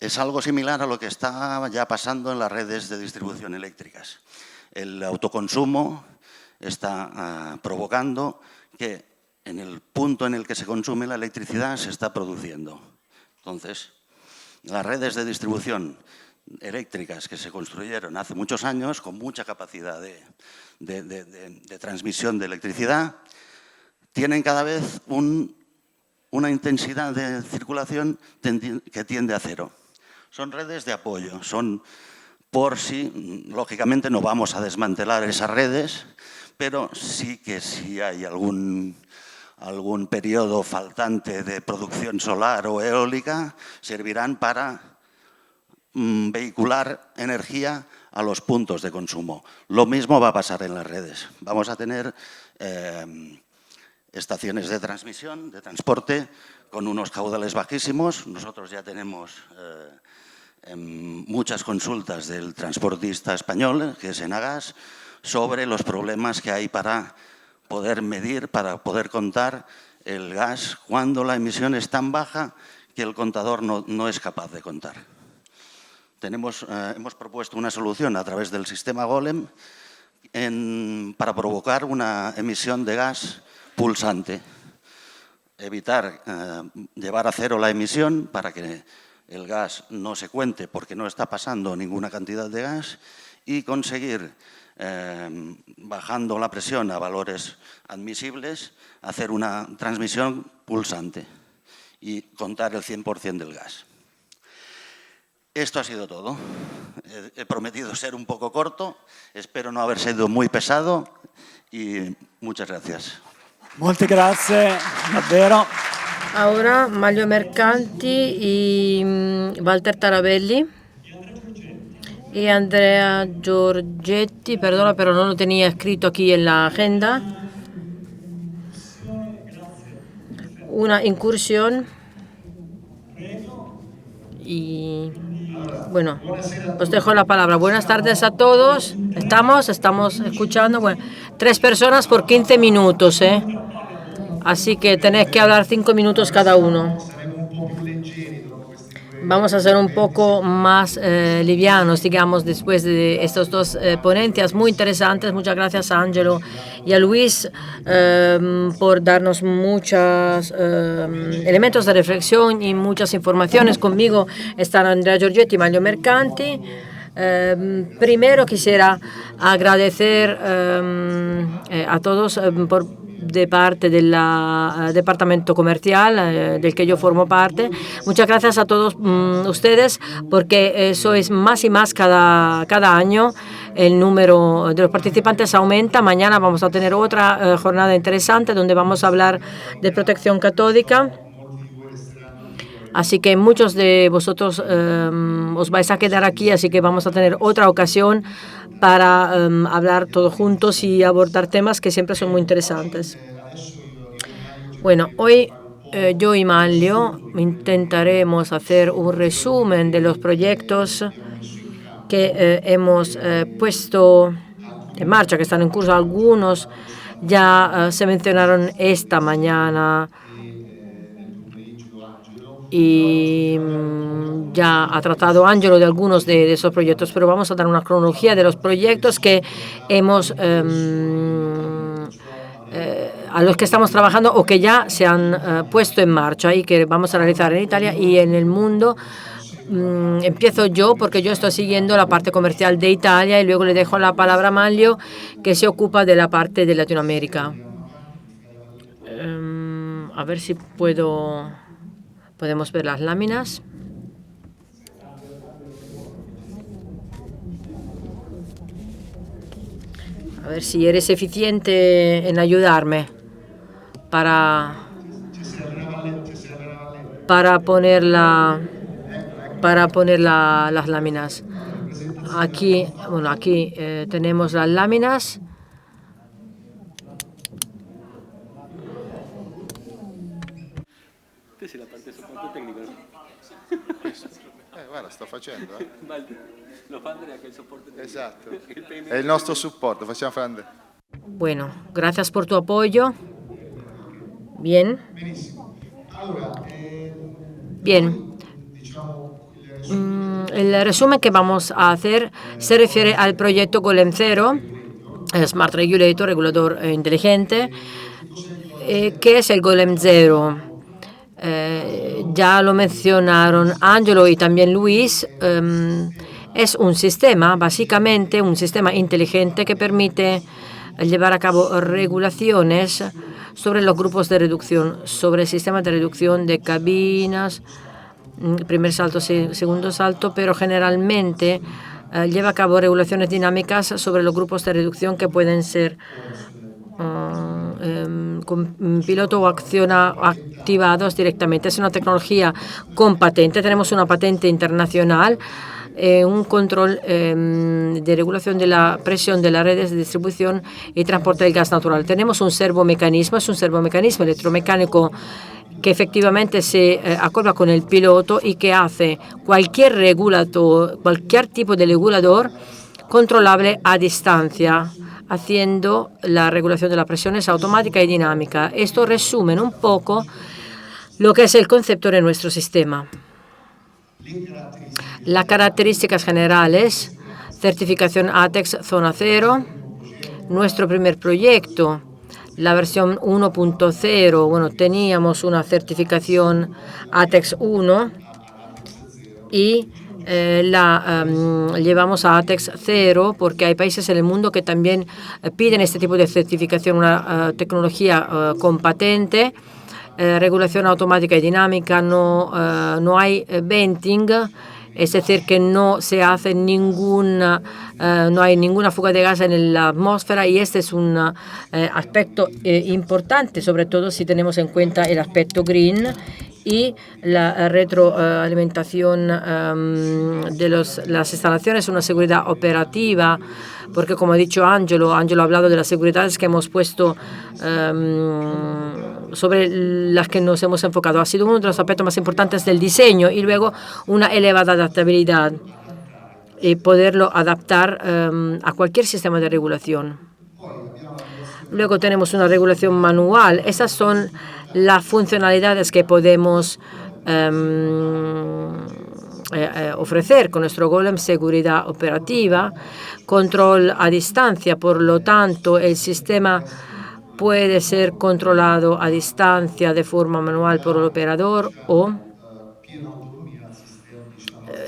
Es algo similar a lo que está ya pasando en las redes de distribución eléctricas. El autoconsumo está provocando que en el punto en el que se consume la electricidad se está produciendo. Entonces, las redes de distribución eléctricas que se construyeron hace muchos años, con mucha capacidad de transmisión de electricidad, tienen cada vez una intensidad de circulación que tiende a cero. Son redes de apoyo, son por si, lógicamente no vamos a desmantelar esas redes, pero sí que si hay algún periodo faltante de producción solar o eólica, servirán para vehicular energía a los puntos de consumo. Lo mismo va a pasar en las redes. Vamos a tener estaciones de transmisión, de transporte, con unos caudales bajísimos. Nosotros ya tenemos muchas consultas del transportista español, que es Enagas, sobre los problemas que hay para poder medir, para poder contar el gas cuando la emisión es tan baja que el contador no es capaz de contar. Hemos propuesto una solución a través del sistema Golem para provocar una emisión de gas pulsante, evitar llevar a cero la emisión para que el gas no se cuente porque no está pasando ninguna cantidad de gas y conseguir, bajando la presión a valores admisibles, hacer una transmisión pulsante y contar el 100% del gas. Esto ha sido todo. He prometido ser un poco corto, espero no haber sido muy pesado y muchas gracias. Molte grazie, davvero. Ahora Mario Mercanti y Walter Tarabelli y Andrea Giorgetti, perdona, pero no lo tenía escrito aquí en la agenda. Una incursión y bueno, os dejo la palabra. Buenas tardes a todos. Estamos escuchando. Bueno, 3 personas por 15 minutos, ¿eh? Así que tenéis que hablar 5 minutos cada uno. Vamos a ser un poco más livianos, digamos, después de estos dos ponencias muy interesantes. Muchas gracias a Angelo y a Luis por darnos muchos elementos de reflexión y muchas informaciones. Conmigo están Andrea Giorgetti y Mario Mercanti. Primero quisiera agradecer a todos por de parte del departamento comercial del que yo formo parte. Muchas gracias a todos ustedes porque sois más y más cada año. El número de los participantes aumenta. Mañana vamos a tener otra jornada interesante donde vamos a hablar de protección catódica. Así que muchos de vosotros os vais a quedar aquí, así que vamos a tener otra ocasión para hablar todos juntos y abordar temas que siempre son muy interesantes. Bueno, hoy yo y Manlio intentaremos hacer un resumen de los proyectos que hemos puesto en marcha, que están en curso. Algunos ya se mencionaron esta mañana y ya ha tratado Angelo de algunos de esos proyectos, pero vamos a dar una cronología de los proyectos que hemos a los que estamos trabajando o que ya se han puesto en marcha y que vamos a realizar en Italia y en el mundo. Empiezo yo porque yo estoy siguiendo la parte comercial de Italia y luego le dejo la palabra a Manlio, que se ocupa de la parte de Latinoamérica. A ver si podemos ver las láminas. A ver si eres eficiente en ayudarme para poner las láminas. Aquí, bueno, aquí tenemos las láminas. Sì, la parte di supporto tecnico. Guarda, sta facendo. Lo fa Andrea che è il supporto tecnico. Esatto. È il nostro supporto, facciamo fare Andrea. Bueno, gracias por tu apoyo. Bien. Bien. El resumen que vamos a hacer se refiere al proyecto Golem 0, Smart Regulator, regulador inteligente. ¿Qué es el Golem 0? Ya lo mencionaron Angelo y también Luis. Es un sistema, básicamente un sistema inteligente que permite llevar a cabo regulaciones sobre los grupos de reducción, sobre el sistema de reducción de cabinas, primer salto, segundo salto, pero generalmente lleva a cabo regulaciones dinámicas sobre los grupos de reducción que pueden ser con piloto o activados directamente. Es una tecnología con patente. Tenemos una patente internacional, un control de regulación de la presión de las redes de distribución y transporte del gas natural. Tenemos un servomecanismo, es un servomecanismo electromecánico que efectivamente se acopla con el piloto y que hace cualquier regulador, cualquier tipo de regulador controlable a distancia, haciendo la regulación de las presiones automática y dinámica. Esto resume un poco lo que es el concepto de nuestro sistema. Las características generales: certificación ATEX Zona 0, nuestro primer proyecto, la versión 1.0, bueno, teníamos una certificación ATEX 1 y la llevamos a ATEX 0 porque hay países en el mundo que también piden este tipo de certificación, una tecnología con patente, regulación automática y dinámica, no hay venting, es decir, que no se hace no hay ninguna fuga de gas en la atmósfera, y este es un aspecto importante, sobre todo si tenemos en cuenta el aspecto green y la retroalimentación de las instalaciones, una seguridad operativa, porque como ha dicho Angelo ha hablado de las seguridades que hemos puesto, sobre las que nos hemos enfocado. Ha sido uno de los aspectos más importantes del diseño, y luego una elevada adaptabilidad y poderlo adaptar a cualquier sistema de regulación. Luego tenemos una regulación manual. Esas son las funcionalidades que podemos ofrecer con nuestro Golem: seguridad operativa, control a distancia. Por lo tanto, el sistema puede ser controlado a distancia de forma manual por el operador, o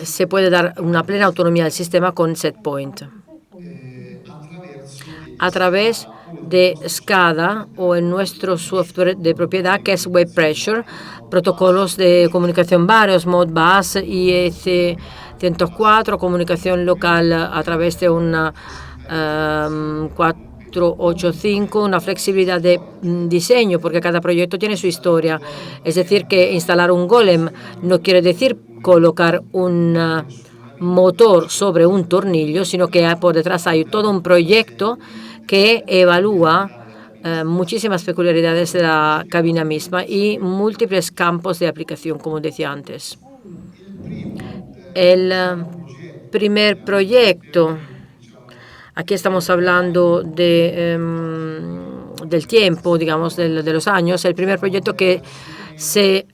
se puede dar una plena autonomía al sistema con set point a través de SCADA o en nuestro software de propiedad, que es Web Pressure, protocolos de comunicación varios, Modbus, IEC 104, comunicación local a través de una 485, una flexibilidad de diseño, porque cada proyecto tiene su historia. Es decir, que instalar un golem no quiere decir colocar un motor sobre un tornillo, sino que por detrás hay todo un proyecto que evalúa muchísimas peculiaridades de la cabina misma y múltiples campos de aplicación, como decía antes. El primer proyecto, aquí estamos hablando del tiempo, digamos, de los años. El primer proyecto que se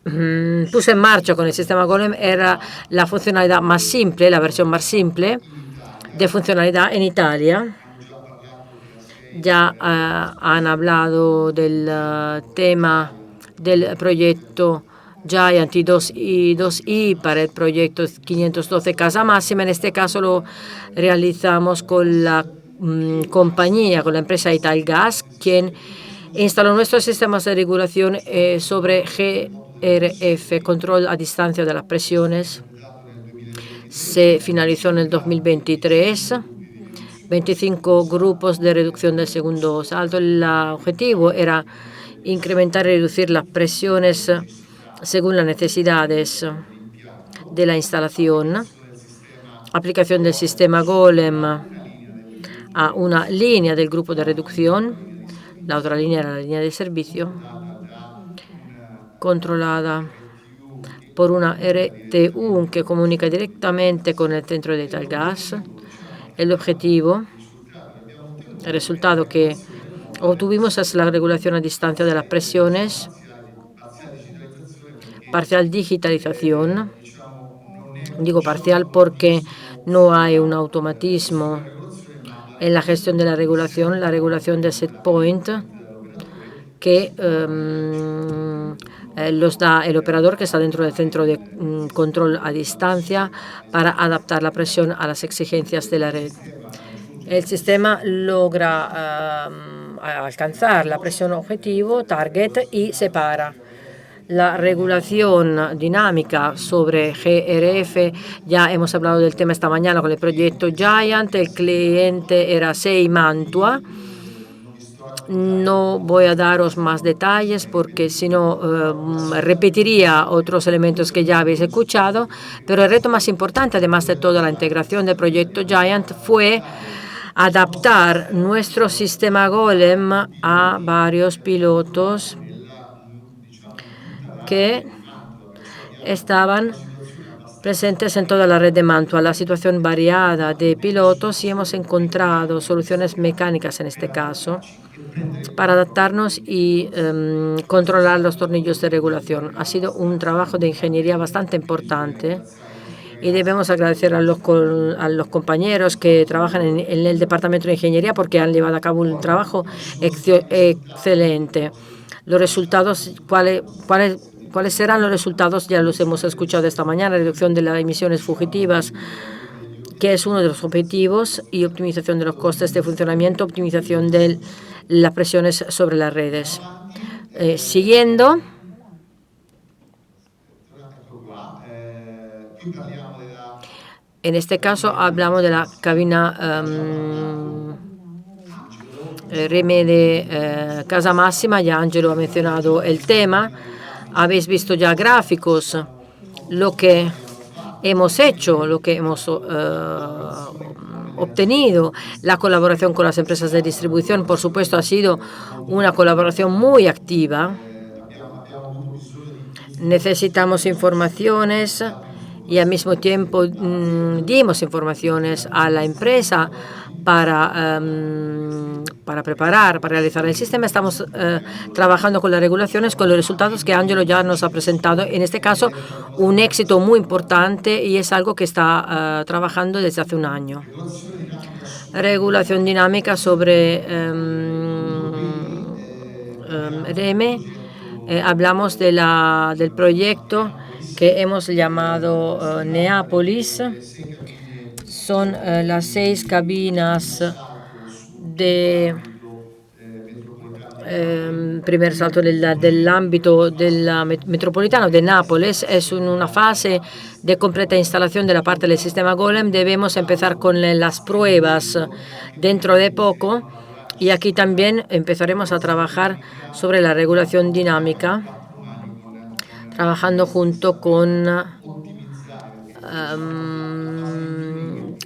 puso en marcha con el sistema Golem era la funcionalidad más simple, la versión más simple de funcionalidad en Italia. Ya han hablado del tema del proyecto Giant y 2i para el proyecto 512 Casa Máxima. En este caso lo realizamos con la compañía, con la empresa Italgas, quien instaló nuestros sistemas de regulación sobre GRF, control a distancia de las presiones. Se finalizó en el 2023. 25 grupos de reducción del segundo salto. El objetivo era incrementar y reducir las presiones según las necesidades de la instalación. Aplicación del sistema Golem a una línea del grupo de reducción. La otra línea era la línea de servicio, controlada por una RTU que comunica directamente con el centro de Italgas. El objetivo, el resultado que obtuvimos es la regulación a distancia de las presiones, parcial digitalización. Digo parcial porque no hay un automatismo en la gestión de la regulación de set point que los da el operador que está dentro del centro de control a distancia para adaptar la presión a las exigencias de la red. El sistema logra alcanzar la presión objetivo, target, y separa. La regulación dinámica sobre GRF, ya hemos hablado del tema esta mañana con el proyecto Giant. El cliente era SEI Mantua. No voy a daros más detalles porque si no repetiría otros elementos que ya habéis escuchado, pero el reto más importante, además de toda la integración del proyecto Giant, fue adaptar nuestro sistema Golem a varios pilotos que estaban presentes en toda la red de Mantua. La situación variada de pilotos, y hemos encontrado soluciones mecánicas en este caso para adaptarnos y controlar los tornillos de regulación. Ha sido un trabajo de ingeniería bastante importante y debemos agradecer a los compañeros que trabajan en el departamento de ingeniería porque han llevado a cabo un trabajo excelente. Los resultados, ¿cuáles serán los resultados? Ya los hemos escuchado esta mañana: reducción de las emisiones fugitivas, que es uno de los objetivos, y optimización de los costes de funcionamiento, optimización de las presiones sobre las redes. Siguiendo, en este caso hablamos de la cabina Reme de Casa Máxima. Ya Angelo ha mencionado el tema. Habéis visto ya gráficos, lo que hemos hecho, lo que hemos obtenido. La colaboración con las empresas de distribución, por supuesto, ha sido una colaboración muy activa. Necesitamos informaciones y al mismo tiempo dimos informaciones a la empresa para preparar, para realizar el sistema. Estamos trabajando con las regulaciones, con los resultados que Angelo ya nos ha presentado. En este caso, un éxito muy importante, y es algo que está trabajando desde hace un año. Regulación dinámica sobre REME. Hablamos del proyecto que hemos llamado Neápolis. Son las 6 cabinas de primer salto del ámbito metropolitano de Nápoles. Es una fase de completa instalación de la parte del sistema Golem. Debemos empezar con las pruebas dentro de poco y aquí también empezaremos a trabajar sobre la regulación dinámica, trabajando junto con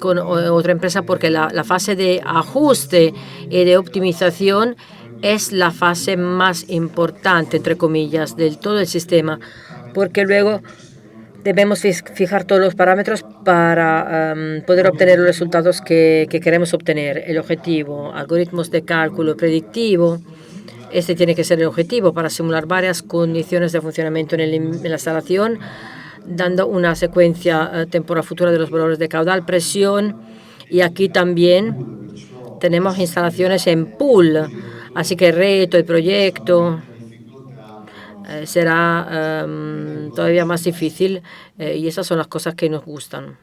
otra empresa, porque la fase de ajuste y de optimización es la fase más importante, entre comillas, del todo el sistema, porque luego debemos fijar todos los parámetros para poder obtener los resultados que queremos obtener. El objetivo, algoritmos de cálculo predictivo. Este tiene que ser el objetivo para simular varias condiciones de funcionamiento en la instalación, dando una secuencia temporal futura de los valores de caudal, presión, y aquí también tenemos instalaciones en pool, así que el reto, el proyecto será todavía más difícil y esas son las cosas que nos gustan.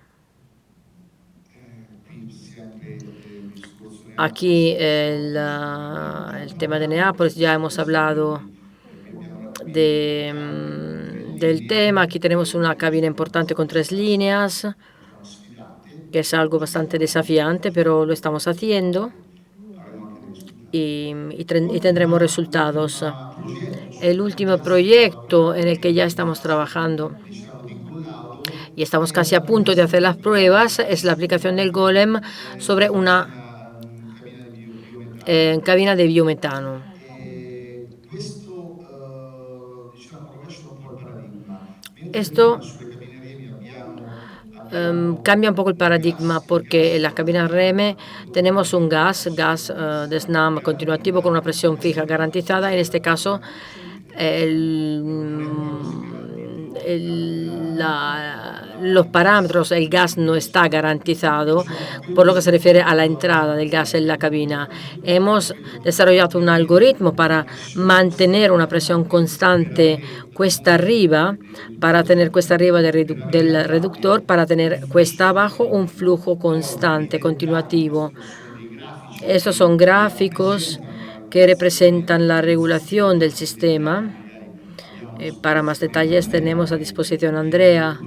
Aquí el tema de Neápolis, ya hemos hablado del tema. Aquí tenemos una cabina importante con 3 líneas, que es algo bastante desafiante, pero lo estamos haciendo y tendremos resultados. El último proyecto en el que ya estamos trabajando y estamos casi a punto de hacer las pruebas es la aplicación del Golem sobre una cabina de biometano. Esto cambia un poco el paradigma, porque en las cabinas REME tenemos un gas de SNAM continuativo con una presión fija garantizada. En este caso, los parámetros, el gas no está garantizado por lo que se refiere a la entrada del gas en la cabina. Hemos desarrollado un algoritmo para mantener una presión constante cuesta arriba, para tener cuesta arriba del reductor, para tener cuesta abajo un flujo constante, continuativo. Estos son gráficos que representan la regulación del sistema. Para más detalles tenemos a disposición a Andrea,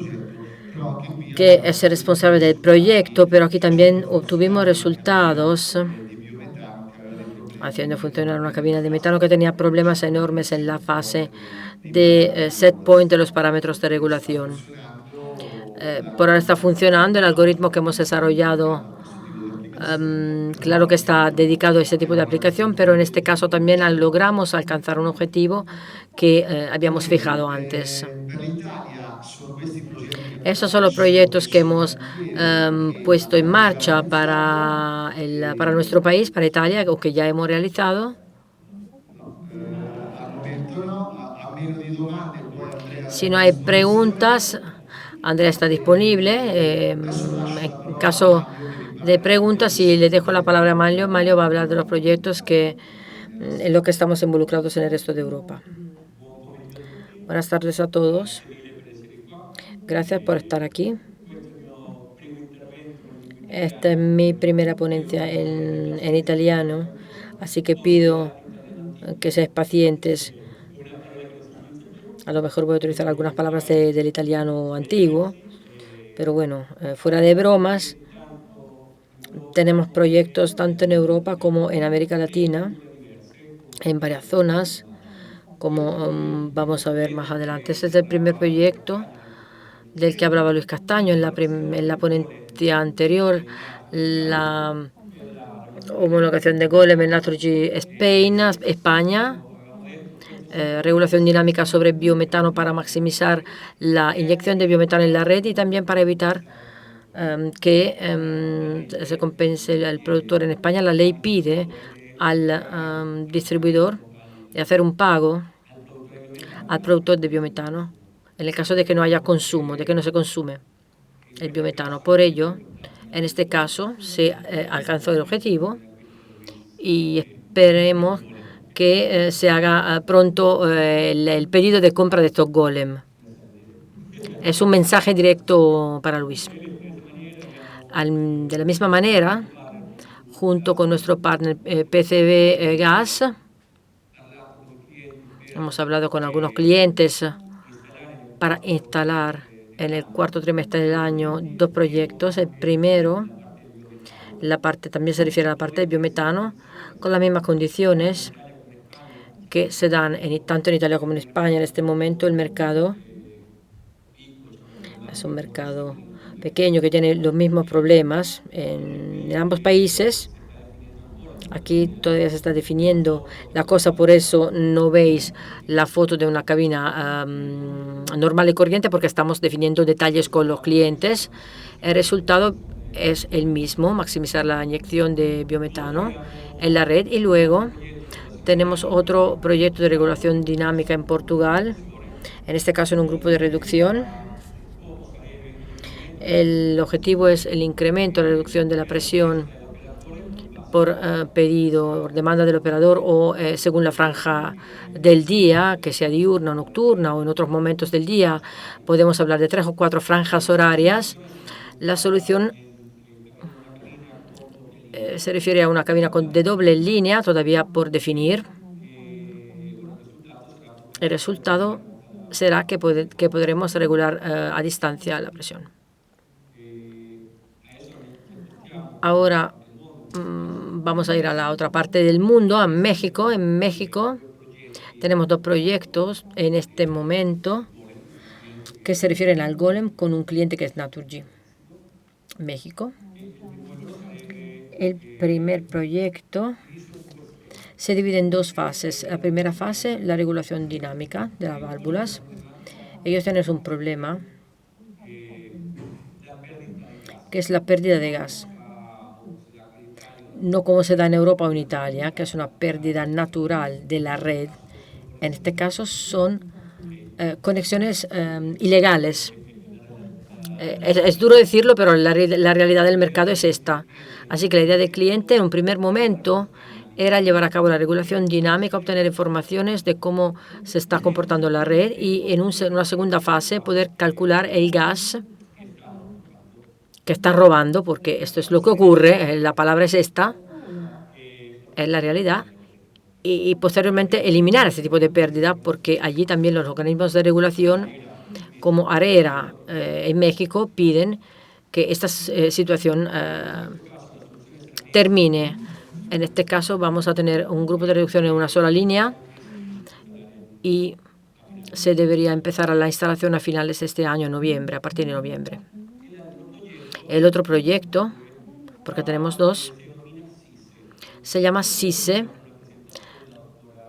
que es el responsable del proyecto, pero aquí también obtuvimos resultados haciendo funcionar una cabina de metano que tenía problemas enormes en la fase de set point de los parámetros de regulación. Por ahora está funcionando el algoritmo que hemos desarrollado. Claro que está dedicado a este tipo de aplicación, pero en este caso también logramos alcanzar un objetivo que habíamos fijado antes. Esos son los proyectos que hemos puesto en marcha para nuestro país, para Italia, o que ya hemos realizado. Si no hay preguntas, Andrea está disponible. En caso de preguntas, y le dejo la palabra a Maglio. Maglio va a hablar de los proyectos en los que estamos involucrados en el resto de Europa. Buenas tardes a todos. Gracias por estar aquí. Esta es mi primera ponencia en italiano, así que pido que seáis pacientes. A lo mejor voy a utilizar algunas palabras del italiano antiguo, pero bueno, fuera de bromas, tenemos proyectos tanto en Europa como en América Latina, en varias zonas, como vamos a ver más adelante. Este es el primer proyecto del que hablaba Luis Castaño en la ponencia anterior, la homologación de Golem en Naturgy España, regulación dinámica sobre biometano para maximizar la inyección de biometano en la red y también para evitar que se compense el productor en España. La ley pide al distribuidor de hacer un pago al productor de biometano en el caso de que no haya consumo, de que no se consume el biometano. Por ello, en este caso, se alcanzó el objetivo y esperemos que se haga pronto el pedido de compra de estos Golem. Es un mensaje directo para Luis. De la misma manera, junto con nuestro partner PCB Gas, Hemos hablado con algunos clientes para instalar en el cuarto trimestre del año 2 proyectos. El primero, la parte también se refiere a la parte de biometano, con las mismas condiciones que se dan tanto en Italia como en España en este momento. El mercado es un mercado pequeño que tiene los mismos problemas en ambos países. Aquí todavía se está definiendo la cosa, por eso no veis la foto de una cabina normal y corriente, porque estamos definiendo detalles con los clientes. El resultado es el mismo, maximizar la inyección de biometano en la red. Y luego tenemos otro proyecto de regulación dinámica en Portugal, en este caso en un grupo de reducción. El objetivo es el incremento, la reducción de la presión por pedido, por demanda del operador o según la franja del día, que sea diurna o nocturna o en otros momentos del día. Podemos hablar de 3 o 4 franjas horarias. La solución se refiere a una cabina de doble línea, todavía por definir. El resultado será que podremos regular a distancia la presión. Ahora vamos a ir a la otra parte del mundo, a México. En México tenemos 2 proyectos en este momento que se refieren al Golem con un cliente que es Naturgy, México. El primer proyecto se divide en 2 fases. La primera fase, la regulación dinámica de las válvulas. Ellos tienen un problema que es la pérdida de gas. No como se da en Europa o en Italia, que es una pérdida natural de la red. En este caso son conexiones ilegales. Es duro decirlo, pero la realidad del mercado es esta. Así que la idea del cliente en un primer momento era llevar a cabo la regulación dinámica, obtener informaciones de cómo se está comportando la red y en una segunda fase poder calcular el gas que están robando, porque esto es lo que ocurre, la palabra es esta, es la realidad, y posteriormente eliminar ese tipo de pérdida, porque allí también los organismos de regulación, como ARERA en México, piden que esta situación termine. En este caso vamos a tener un grupo de reducción en una sola línea y se debería empezar la instalación a finales de este año, noviembre, a partir de noviembre. El otro proyecto, porque tenemos 2, se llama CISE.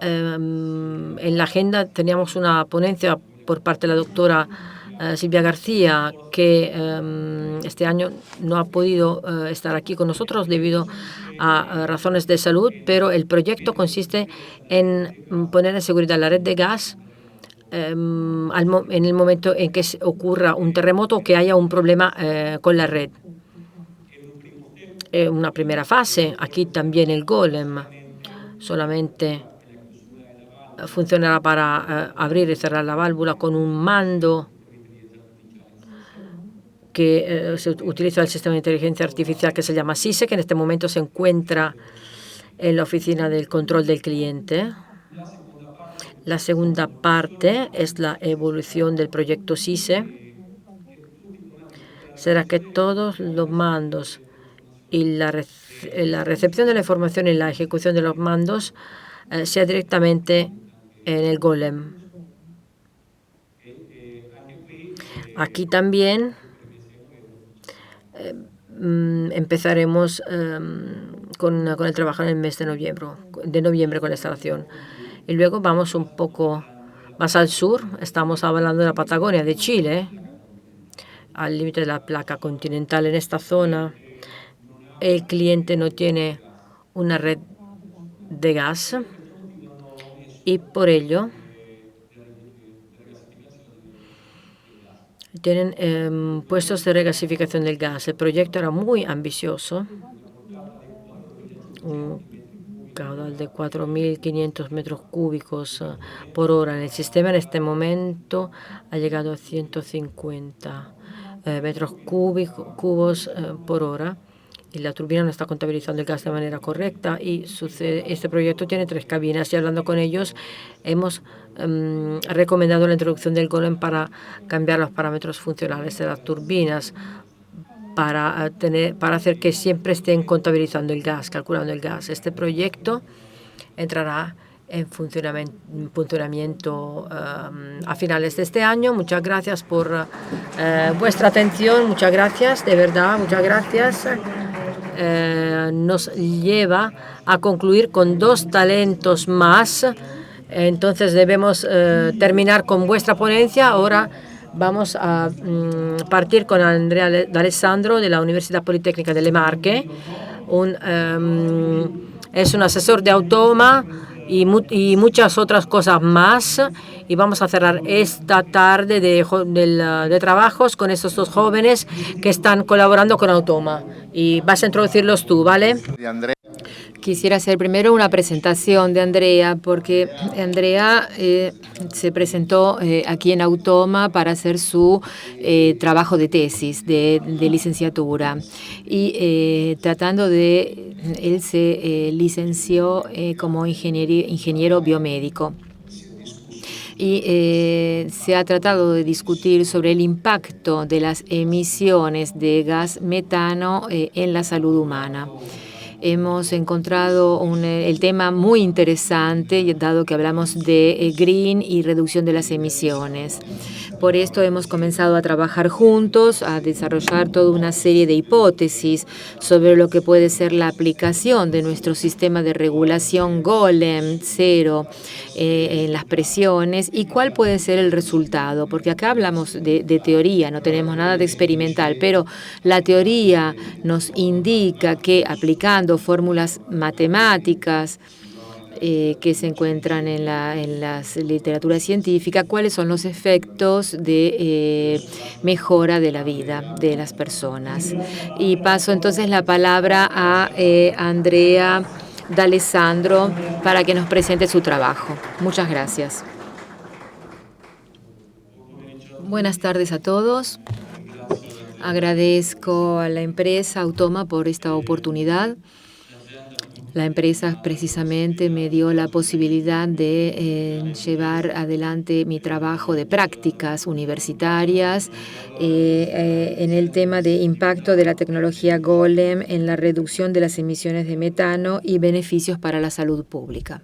En la agenda teníamos una ponencia por parte de la doctora Silvia García, que este año no ha podido estar aquí con nosotros debido a razones de salud, pero el proyecto consiste en poner en seguridad la red de gas en el momento en que ocurra un terremoto o que haya un problema con la red. Una primera fase, aquí también el Golem solamente funcionará para abrir y cerrar la válvula con un mando que se utiliza el sistema de inteligencia artificial que se llama CISE, que en este momento se encuentra en la oficina del control del cliente. La segunda parte es la evolución del proyecto CISE. Será que todos los mandos y la recepción de la información y la ejecución de los mandos sea directamente en el Golem. Aquí también empezaremos con el trabajo en el mes de noviembre con la instalación. Y luego vamos un poco más al sur. Estamos hablando de la Patagonia, de Chile, al límite de la placa continental. En esta zona el cliente no tiene una red de gas y por ello tienen puestos de regasificación del gas. El proyecto era muy ambicioso, un caudal de 4.500 metros cúbicos por hora. En el sistema en este momento ha llegado a 150 metros cúbicos por hora. y la turbina no está contabilizando el gas de manera correcta y este proyecto tiene 3 cabinas y hablando con ellos hemos recomendado la introducción del golem para cambiar los parámetros funcionales de las turbinas para hacer que siempre estén contabilizando el gas, calculando el gas. Este proyecto entrará en funcionamiento a finales de este año. Muchas gracias por vuestra atención, muchas gracias, de verdad, muchas gracias. Nos lleva a concluir con 2 talentos más, entonces debemos terminar con vuestra ponencia. Ahora vamos a partir con Andrea D'Alessandro de la Universidad Politécnica delle Marche. Es un asesor de Automa y muchas otras cosas más. Y vamos a cerrar esta tarde de trabajos con estos 2 jóvenes que están colaborando con Automa. Y vas a introducirlos tú, ¿vale? Quisiera hacer primero una presentación de Andrea, porque Andrea se presentó aquí en Automa para hacer su trabajo de tesis de licenciatura. Y él se licenció como ingeniero biomédico. Y se ha tratado de discutir sobre el impacto de las emisiones de gas metano en la salud humana. Hemos encontrado el tema muy interesante, dado que hablamos de green y reducción de las emisiones. Por esto hemos comenzado a trabajar juntos, a desarrollar toda una serie de hipótesis sobre lo que puede ser la aplicación de nuestro sistema de regulación Golem 0 en las presiones y cuál puede ser el resultado. Porque acá hablamos de teoría, no tenemos nada de experimental, pero la teoría nos indica que aplicando fórmulas matemáticas que se encuentran en las literaturas científicas, cuáles son los efectos de mejora de la vida de las personas. Y paso entonces la palabra a Andrea D'Alessandro para que nos presente su trabajo. Muchas gracias. Buenas tardes a todos. Agradezco a la empresa Automa por esta oportunidad. La empresa precisamente me dio la posibilidad de llevar adelante mi trabajo de prácticas universitarias en el tema de impacto de la tecnología Golem en la reducción de las emisiones de metano y beneficios para la salud pública.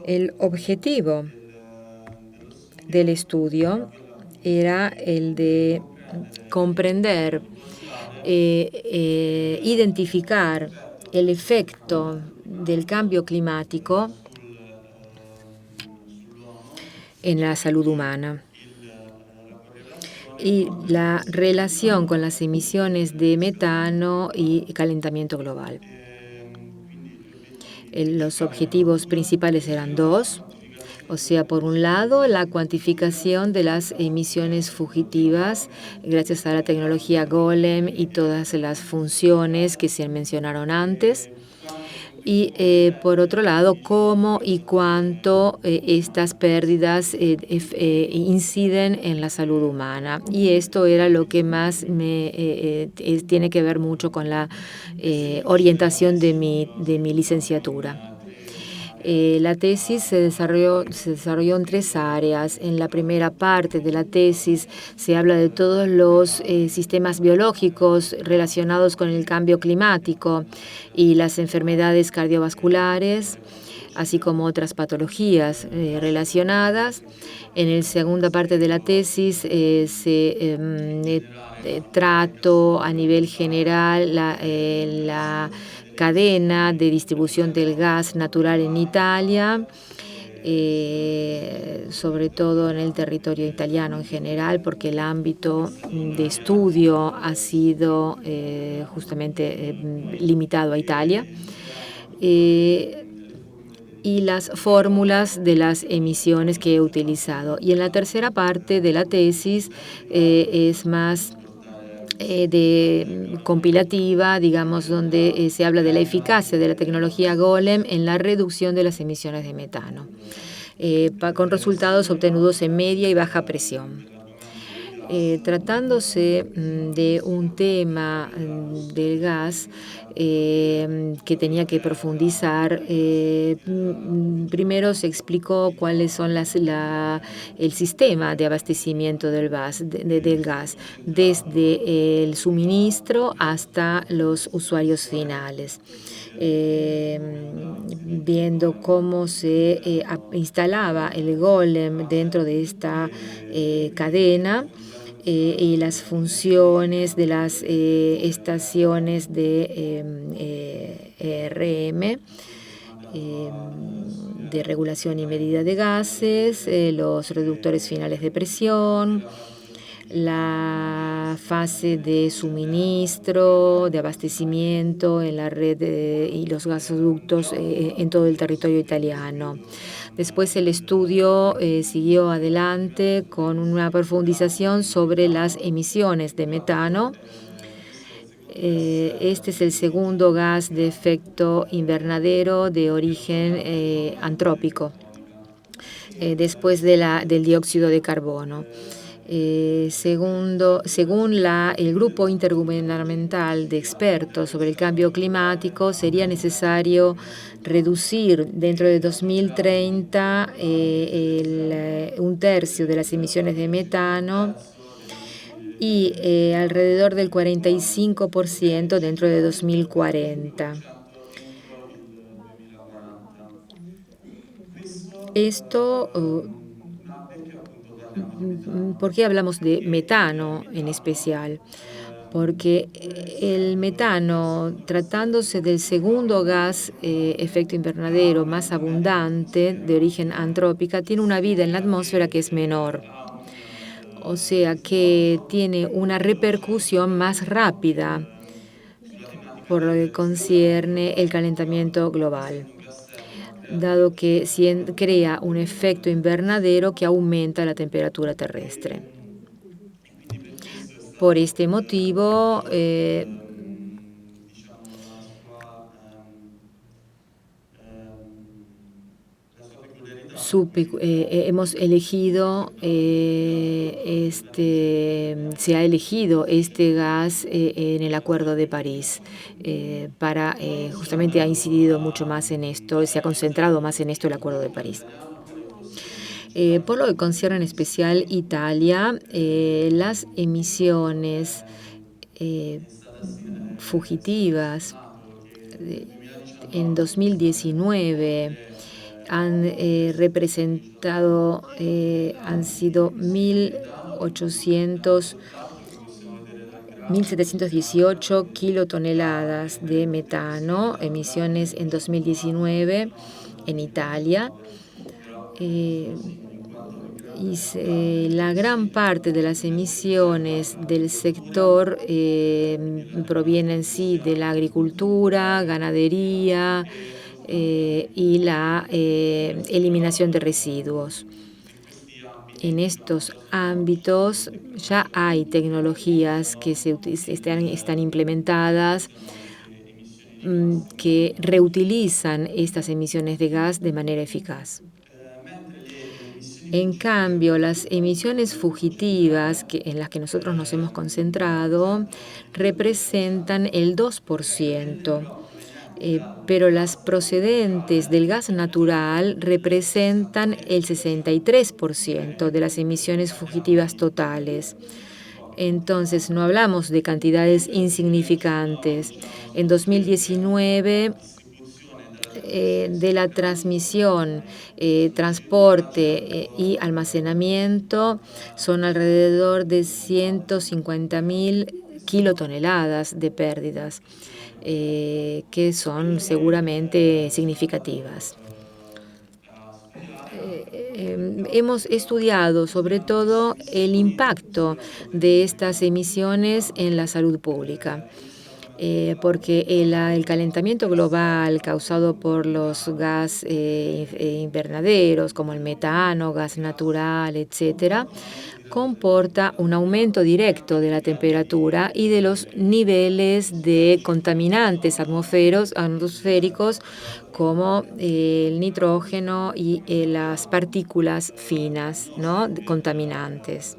El objetivo del estudio era el de comprender, identificar el efecto del cambio climático en la salud humana y la relación con las emisiones de metano y calentamiento global. Los objetivos principales eran 2. O sea, por un lado, la cuantificación de las emisiones fugitivas gracias a la tecnología Golem y todas las funciones que se mencionaron antes. Y por otro lado, cómo y cuánto estas pérdidas inciden en la salud humana. Y esto era lo que más tiene que ver mucho con la orientación de mi licenciatura. La tesis se desarrolló en 3 áreas. En la primera parte de la tesis se habla de todos los sistemas biológicos relacionados con el cambio climático y las enfermedades cardiovasculares, así como otras patologías relacionadas. En la segunda parte de la tesis trato a nivel general la cadena de distribución del gas natural en Italia, sobre todo en el territorio italiano en general, porque el ámbito de estudio ha sido justamente limitado a Italia, y las fórmulas de las emisiones que he utilizado. Y en la tercera parte de la tesis es más compilativa, digamos, donde se habla de la eficacia de la tecnología Golem en la reducción de las emisiones de metano, con resultados obtenidos en media y baja presión. Tratándose de un tema del gas que tenía que profundizar, primero se explicó cuáles son el sistema de abastecimiento del gas, desde el suministro hasta los usuarios finales. Viendo cómo se instalaba el golem dentro de esta cadena y las funciones de las estaciones de RM, de regulación y medida de gases, los reductores finales de presión, la fase de suministro, de abastecimiento en la red y los gasoductos en todo el territorio italiano. Después el estudio siguió adelante con una profundización sobre las emisiones de metano. Este es el segundo gas de efecto invernadero de origen antrópico, después del dióxido de carbono. Según el Grupo Intergubernamental de Expertos sobre el Cambio Climático, sería necesario reducir dentro de 2030 un tercio de las emisiones de metano y alrededor del 45% dentro de 2040. Esto ¿por qué hablamos de metano en especial? Porque el metano, tratándose del segundo gas efecto invernadero más abundante de origen antrópica, tiene una vida en la atmósfera que es menor. O sea que tiene una repercusión más rápida por lo que concierne el calentamiento global, dado que crea un efecto invernadero que aumenta la temperatura terrestre. Por este motivo, hemos elegido se ha elegido este gas en el Acuerdo de París justamente ha incidido mucho más en esto, se ha concentrado más en esto el Acuerdo de París. Por lo que concierne en especial Italia, las emisiones fugitivas en 2019 han sido 1.718 kilotoneladas de metano, emisiones en 2019 en Italia. La gran parte de las emisiones del sector provienen de la agricultura, ganadería, y la eliminación de residuos. En estos ámbitos ya hay tecnologías que están implementadas que reutilizan estas emisiones de gas de manera eficaz. En cambio, las emisiones fugitivas en las que nosotros nos hemos concentrado representan el 2%. Pero las procedentes del gas natural representan el 63% de las emisiones fugitivas totales. Entonces, no hablamos de cantidades insignificantes. En 2019, de la transmisión, transporte y almacenamiento, son alrededor de 150.000 kilotoneladas de pérdidas, que son seguramente significativas. Hemos estudiado sobre todo el impacto de estas emisiones en la salud pública, porque el calentamiento global causado por los gas invernaderos como el metano, gas natural, etcétera, comporta un aumento directo de la temperatura y de los niveles de contaminantes atmosféricos como el nitrógeno y las partículas finas, ¿no?, contaminantes.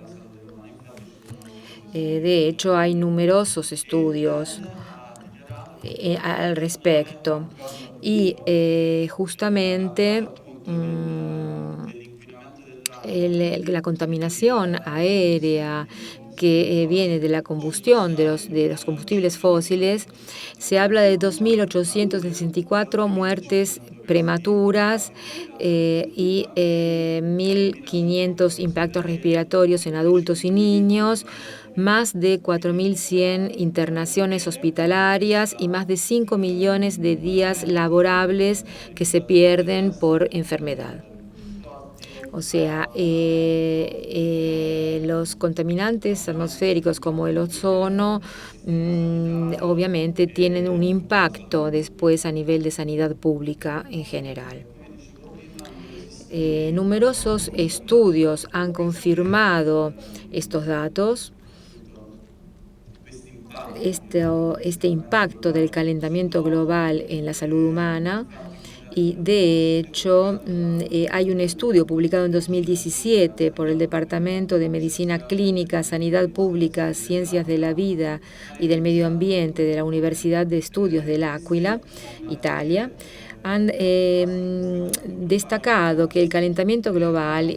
De hecho, hay numerosos estudios al respecto. Y justamente la contaminación aérea que viene de la combustión de los combustibles fósiles, se habla de 2.864 muertes prematuras y 1.500 impactos respiratorios en adultos y niños, más de 4.100 internaciones hospitalarias y más de 5 millones de días laborables que se pierden por enfermedad. O sea, los contaminantes atmosféricos como el ozono obviamente tienen un impacto después a nivel de sanidad pública en general. Numerosos estudios han confirmado estos datos. Este impacto del calentamiento global en la salud humana. Y de hecho, hay un estudio publicado en 2017 por el Departamento de Medicina Clínica, Sanidad Pública, Ciencias de la Vida y del Medio Ambiente de la Universidad de Estudios del L'Aquila, Italia. Han destacado que el calentamiento global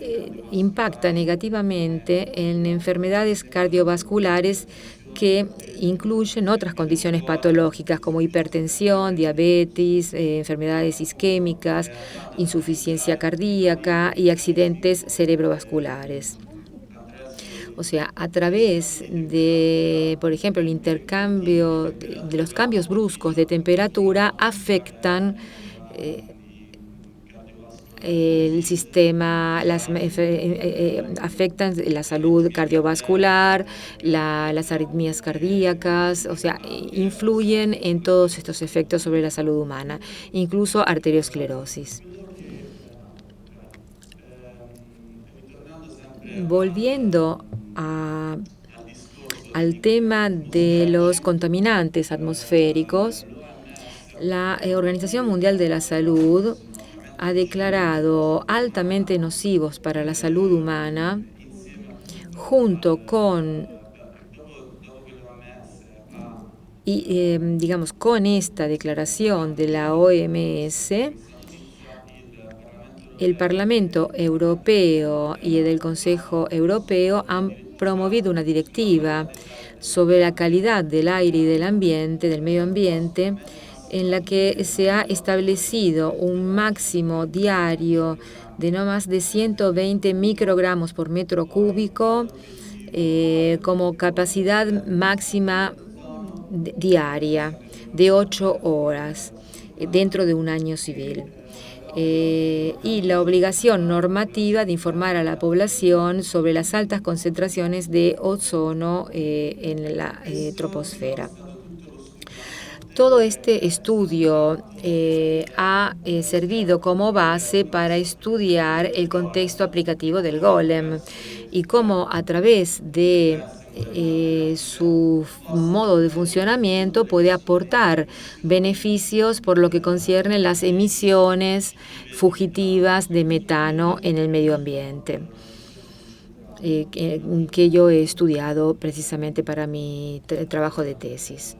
impacta negativamente en enfermedades cardiovasculares que incluyen otras condiciones patológicas como hipertensión, diabetes, enfermedades isquémicas, insuficiencia cardíaca y accidentes cerebrovasculares. O sea, a través de, por ejemplo, el intercambio de los cambios bruscos de temperatura afectan el sistema, afectan la salud cardiovascular, las arritmias cardíacas, o sea, influyen en todos estos efectos sobre la salud humana, incluso arteriosclerosis. Volviendo al tema de los contaminantes atmosféricos, la Organización Mundial de la Salud ha declarado altamente nocivos para la salud humana, junto con, con esta declaración de la OMS, el Parlamento Europeo y el Consejo Europeo han promovido una directiva sobre la calidad del aire y del ambiente, del medio ambiente, en la que se ha establecido un máximo diario de no más de 120 microgramos por metro cúbico como capacidad máxima diaria de 8 horas dentro de un año civil. Y la obligación normativa de informar a la población sobre las altas concentraciones de ozono en la troposfera. Todo este estudio ha servido como base para estudiar el contexto aplicativo del Golem y cómo a través de su modo de funcionamiento puede aportar beneficios por lo que concierne las emisiones fugitivas de metano en el medio ambiente, que yo he estudiado precisamente para mi trabajo de tesis.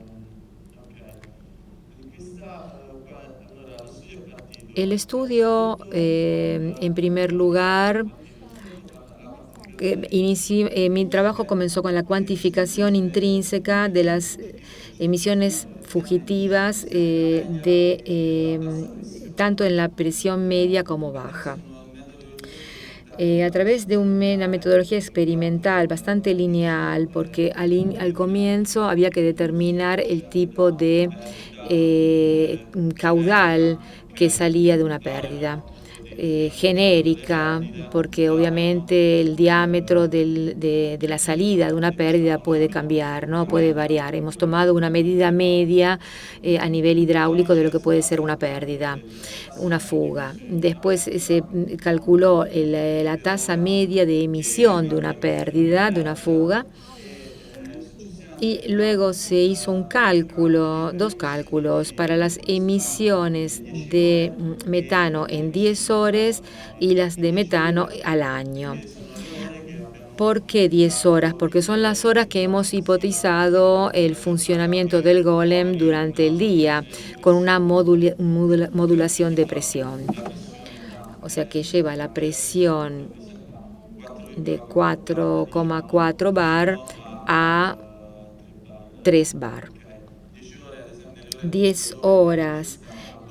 El estudio, en primer lugar, mi trabajo comenzó con la cuantificación intrínseca de las emisiones fugitivas tanto en la presión media como baja. A través de una metodología experimental bastante lineal, porque al comienzo había que determinar el tipo de caudal que salía de una pérdida. Genérica, porque obviamente el diámetro de la salida de una pérdida puede cambiar, ¿no? Puede variar. Hemos tomado una medida media a nivel hidráulico de lo que puede ser una pérdida, una fuga. Después se calculó la tasa media de emisión de una pérdida, de una fuga. Y luego se hizo dos cálculos para las emisiones de metano en 10 horas y las de metano al año. ¿Por qué 10 horas? Porque son las horas que hemos hipotizado el funcionamiento del golem durante el día, con una modulación de presión. O sea que lleva la presión de 4,4 bar a 3 bar. 10 horas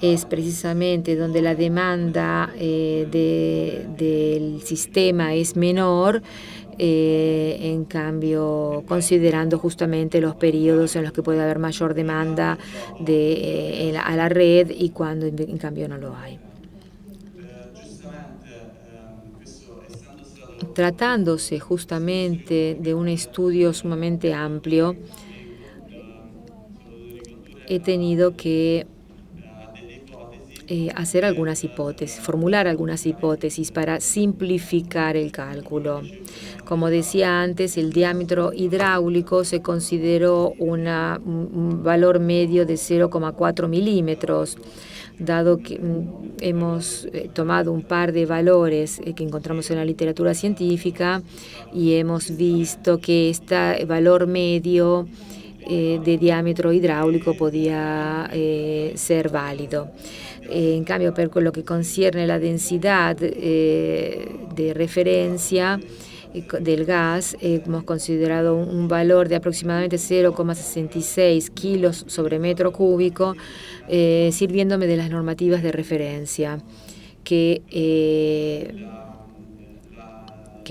es precisamente donde la demanda del sistema es menor, en cambio, considerando justamente los periodos en los que puede haber mayor demanda a la red y cuando en cambio no lo hay. Tratándose justamente de un estudio sumamente amplio, he tenido que hacer algunas hipótesis, formular algunas hipótesis para simplificar el cálculo. Como decía antes, el diámetro hidráulico se consideró un valor medio de 0,4 milímetros, dado que hemos tomado un par de valores que encontramos en la literatura científica y hemos visto que este valor medio de diámetro hidráulico podía ser válido. En cambio, por lo que concierne la densidad de referencia del gas, hemos considerado un valor de aproximadamente 0,66 kilos sobre metro cúbico, sirviéndome de las normativas de referencia, que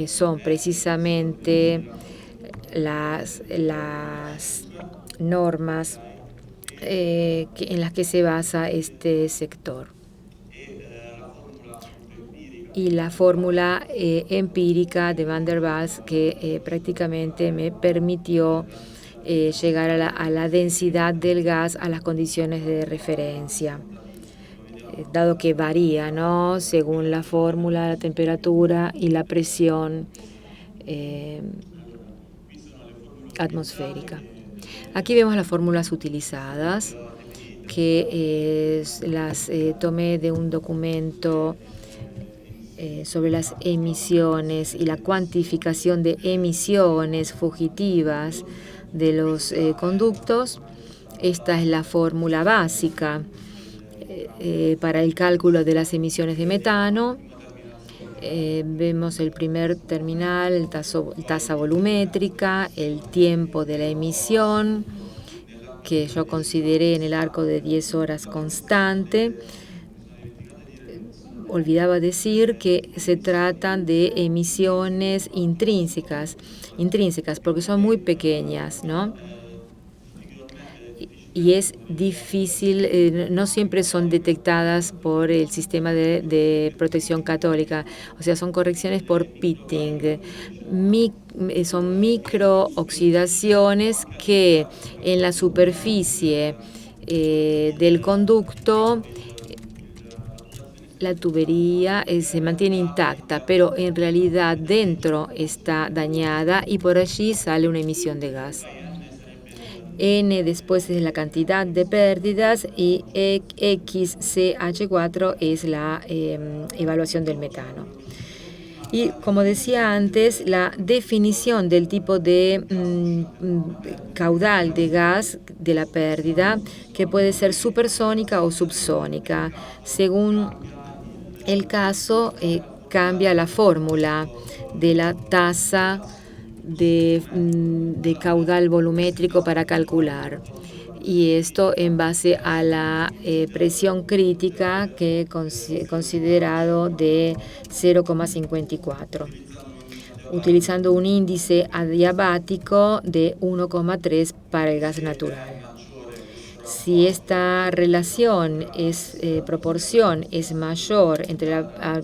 son precisamente las normas en las que se basa este sector. Y la fórmula empírica de Van der Waals que prácticamente me permitió llegar a la densidad del gas a las condiciones de referencia, dado que varía, ¿no?, según la fórmula, la temperatura y la presión atmosférica. Aquí vemos las fórmulas utilizadas, que las tomé de un documento sobre las emisiones y la cuantificación de emisiones fugitivas de los conductos. Esta es la fórmula básica para el cálculo de las emisiones de metano. Vemos el primer terminal, tasa volumétrica, el tiempo de la emisión, que yo consideré en el arco de 10 horas constante. Olvidaba decir que se tratan de emisiones intrínsecas, porque son muy pequeñas, ¿no? Y es difícil, no siempre son detectadas por el sistema de protección católica, o sea, son correcciones por pitting. Son microoxidaciones que en la superficie del conducto la tubería se mantiene intacta, pero en realidad dentro está dañada y por allí sale una emisión de gas. N después es la cantidad de pérdidas y XCH4 es la evaluación del metano. Y como decía antes, la definición del tipo de caudal de gas de la pérdida, que puede ser supersónica o subsónica. Según el caso, cambia la fórmula de la tasa de caudal volumétrico para calcular, y esto en base a la presión crítica que he considerado de 0,54, utilizando un índice adiabático de 1,3 para el gas natural. Si esta relación proporción es mayor entre la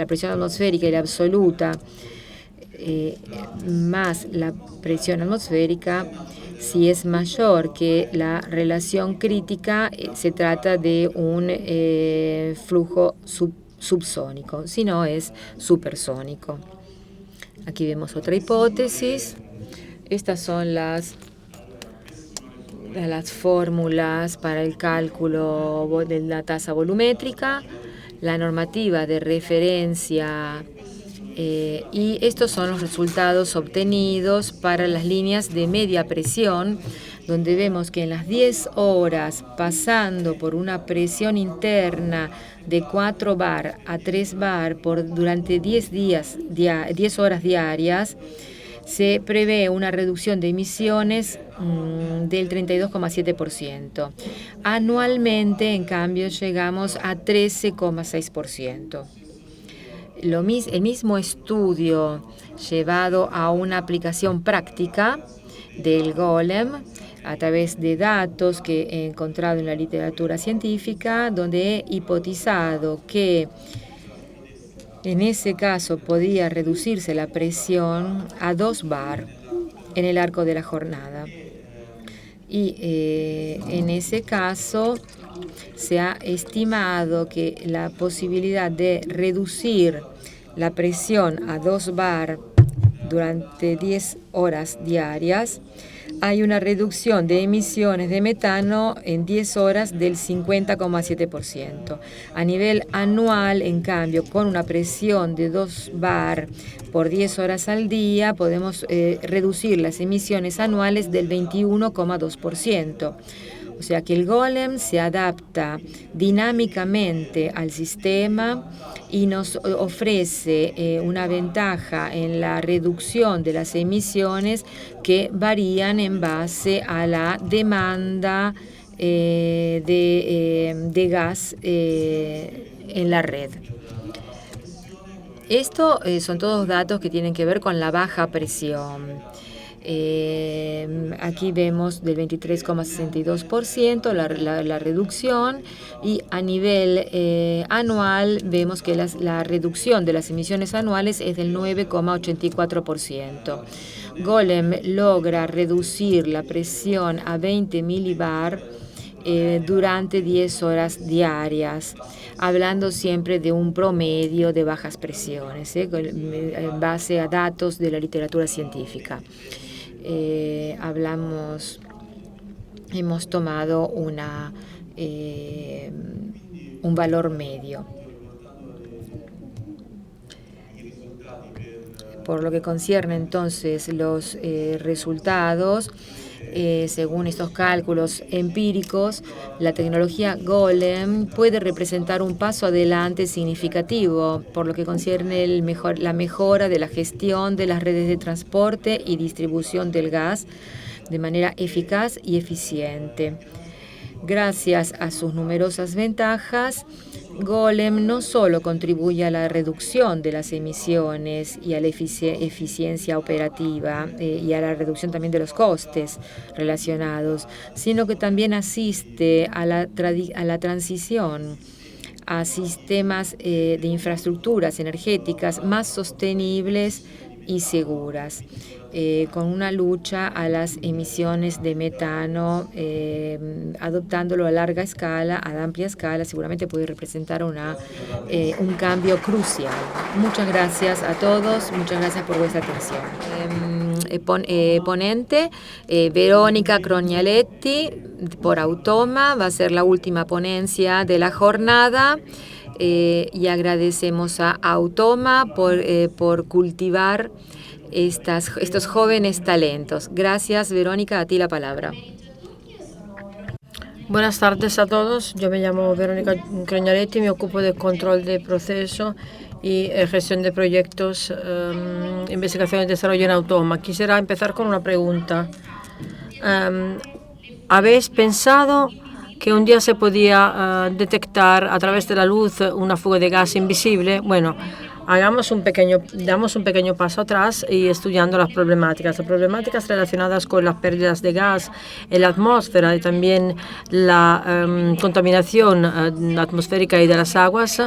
presión atmosférica y la absoluta, más la presión atmosférica, si es mayor que la relación crítica, se trata de un flujo subsónico, si no es supersónico. Aquí vemos otra hipótesis. Estas son las fórmulas para el cálculo de la tasa volumétrica. La normativa de referencia Y estos son los resultados obtenidos para las líneas de media presión, donde vemos que en las 10 horas, pasando por una presión interna de 4 bar a 3 bar durante 10 horas diarias, se prevé una reducción de emisiones del 32,7%. Anualmente, en cambio, llegamos a 13,6%. El mismo estudio llevado a una aplicación práctica del Golem a través de datos que he encontrado en la literatura científica, donde he hipotizado que en ese caso podía reducirse la presión a 2 bar en el arco de la jornada. Y en ese caso se ha estimado que la posibilidad de reducir la presión a 2 bar durante 10 horas diarias, hay una reducción de emisiones de metano en 10 horas del 50,7%. A nivel anual, en cambio, con una presión de 2 bar por 10 horas al día, podemos reducir las emisiones anuales del 21,2%. O sea que el Golem se adapta dinámicamente al sistema y nos ofrece una ventaja en la reducción de las emisiones que varían en base a la demanda de gas en la red. Esto son todos datos que tienen que ver con la baja presión. Aquí vemos del 23,62% la reducción, y a nivel anual vemos que la reducción de las emisiones anuales es del 9,84%. Golem logra reducir la presión a 20 milibar durante 10 horas diarias, hablando siempre de un promedio de bajas presiones, en base a datos de la literatura científica. Hemos tomado un valor medio. Por lo que concierne entonces los resultados, según estos cálculos empíricos, la tecnología Golem puede representar un paso adelante significativo por lo que concierne la mejora de la gestión de las redes de transporte y distribución del gas de manera eficaz y eficiente. Gracias a sus numerosas ventajas, Golem no solo contribuye a la reducción de las emisiones y a la eficiencia operativa y a la reducción también de los costes relacionados, sino que también asiste a la transición a sistemas de infraestructuras energéticas más sostenibles y seguras, con una lucha a las emisiones de metano, adoptándolo a larga escala, a amplia escala, seguramente puede representar un cambio crucial. Muchas gracias a todos, muchas gracias por vuestra atención. Ponente, Verónica Crognaletti, por Automa, va a ser la última ponencia de la jornada. Y agradecemos a Automa por cultivar estos jóvenes talentos. Gracias, Verónica, a ti la palabra. Buenas tardes a todos. Yo me llamo Verónica Crognaletti, me ocupo de control de proceso y gestión de proyectos, investigación y desarrollo en Automa. Quisiera empezar con una pregunta. ¿Habéis pensado que un día se podía detectar a través de la luz una fuga de gas invisible? Bueno, damos un pequeño paso atrás y estudiando las problemáticas relacionadas con las pérdidas de gas en la atmósfera y también la contaminación atmosférica y de las aguas,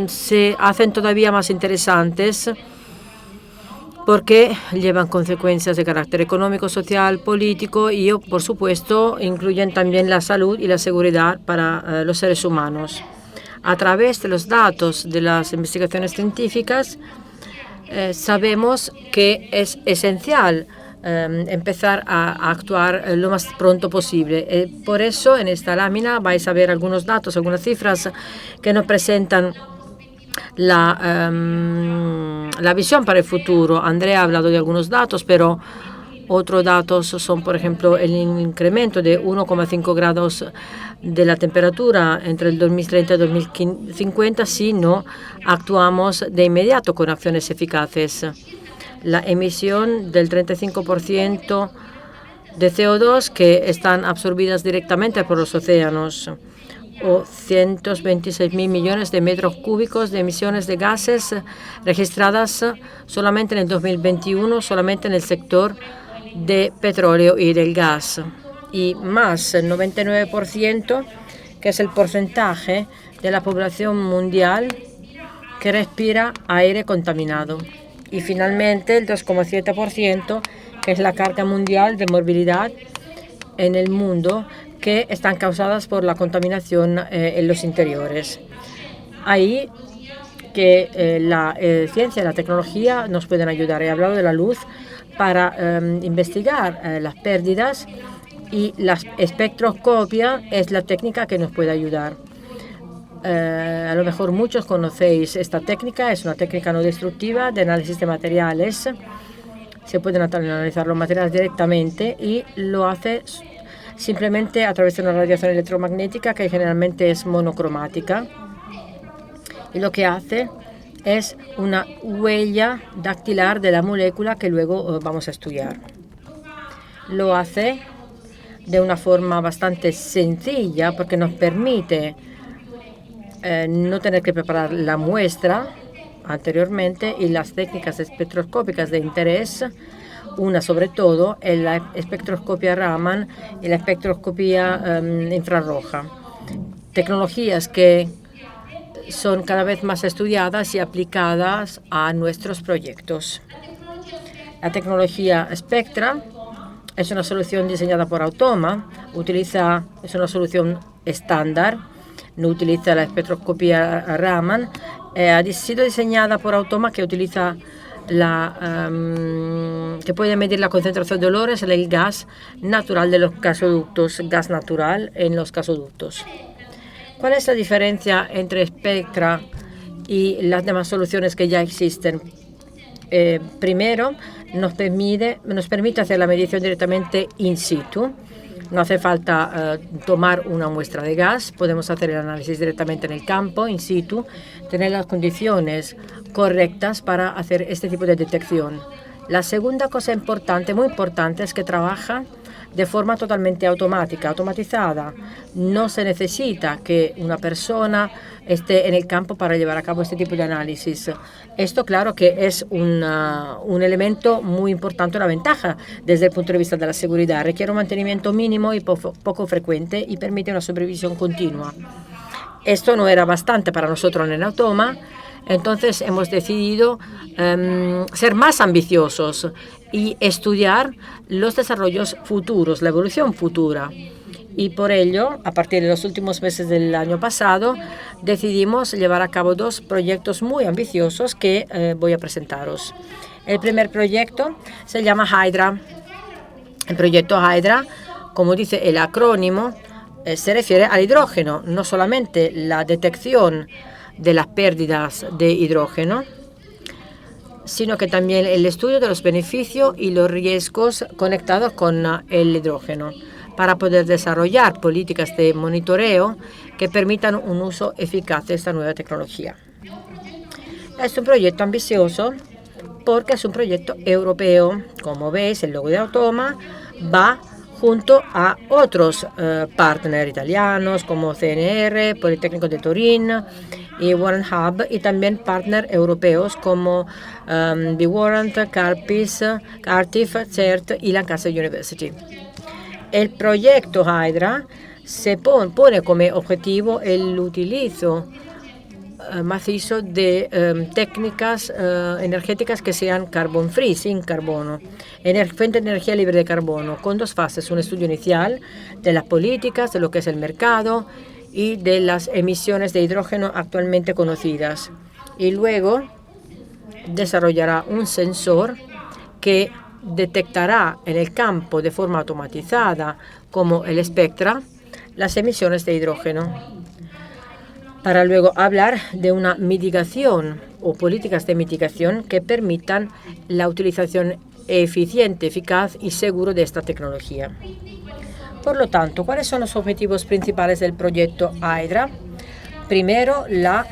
se hacen todavía más interesantes porque llevan consecuencias de carácter económico, social, político y, por supuesto, incluyen también la salud y la seguridad para los seres humanos. A través de los datos de las investigaciones científicas, sabemos que es esencial empezar a actuar lo más pronto posible. Por eso, en esta lámina vais a ver algunos datos, algunas cifras que nos presentan la visión para el futuro. Andrea ha hablado de algunos datos, pero otros datos son, por ejemplo, el incremento de 1,5 grados de la temperatura entre el 2030 y 2050 si no actuamos de inmediato con acciones eficaces. La emisión del 35% de CO2 que están absorbidas directamente por los océanos, o 126.000 millones de metros cúbicos de emisiones de gases registradas solamente en el 2021, solamente en el sector de petróleo y del gas, y más el 99%, que es el porcentaje de la población mundial que respira aire contaminado. Y finalmente el 2,7%, que es la carga mundial de movilidad en el mundo, que están causadas por la contaminación en los interiores. Ahí que la ciencia y la tecnología nos pueden ayudar. He hablado de la luz para investigar las pérdidas, y la espectroscopia es la técnica que nos puede ayudar. A lo mejor muchos conocéis esta técnica, es una técnica no destructiva de análisis de materiales. Se pueden analizar los materiales directamente y lo hace simplemente a través de una radiación electromagnética que generalmente es monocromática. Y lo que hace es una huella dactilar de la molécula que luego vamos a estudiar. Lo hace de una forma bastante sencilla porque nos permite no tener que preparar la muestra anteriormente, y las técnicas espectroscópicas de interés, una sobre todo es la espectroscopia Raman y la espectroscopia infrarroja. Tecnologías que son cada vez más estudiadas y aplicadas a nuestros proyectos. La tecnología Spectra es una solución diseñada por Automa, es una solución estándar, no utiliza la espectroscopia Raman, ha sido diseñada por Automa, que utiliza que puede medir la concentración de olores en el gas natural de los gasoductos, gas natural en los gasoductos. ¿Cuál es la diferencia entre Spectra y las demás soluciones que ya existen? Primero, nos permite hacer la medición directamente in situ. No hace falta tomar una muestra de gas, podemos hacer el análisis directamente en el campo, in situ, tener las condiciones correctas para hacer este tipo de detección. La segunda cosa importante, muy importante, es que trabaja de forma totalmente automatizada. No se necesita que una persona esté en el campo para llevar a cabo este tipo de análisis. Esto, claro, que es un elemento muy importante, una ventaja desde el punto de vista de la seguridad. Requiere un mantenimiento mínimo y poco frecuente y permite una supervisión continua. Esto no era bastante para nosotros en Automa. Entonces hemos decidido ser más ambiciosos y estudiar los desarrollos futuros, la evolución futura. Y por ello, a partir de los últimos meses del año pasado, decidimos llevar a cabo dos proyectos muy ambiciosos que voy a presentaros. El primer proyecto se llama Hydra. El proyecto Hydra, como dice el acrónimo, se refiere al hidrógeno, no solamente la detección de las pérdidas de hidrógeno, sino que también el estudio de los beneficios y los riesgos conectados con el hidrógeno, para poder desarrollar políticas de monitoreo que permitan un uso eficaz de esta nueva tecnología. Es un proyecto ambicioso porque es un proyecto europeo. Como veis, el logo de Automa va junto a otros partners italianos como CNR, Politécnico de Turín y Warren Hub, y también partners europeos como The Warrant, Cardiff, CERT y Lancaster University. El proyecto Hydra se pone como objetivo el utilizo macizo de técnicas energéticas que sean carbon free, sin carbono, fuente de energía libre de carbono, con dos fases: un estudio inicial de las políticas, de lo que es el mercado y de las emisiones de hidrógeno actualmente conocidas, y luego desarrollará un sensor que detectará en el campo de forma automatizada, como el Spectra, las emisiones de hidrógeno. para luego hablar de una mitigación o políticas de mitigación que permitan la utilización eficiente, eficaz y seguro de esta tecnología. Por lo tanto, ¿cuáles son los objetivos principales del proyecto Hydra? Primero, la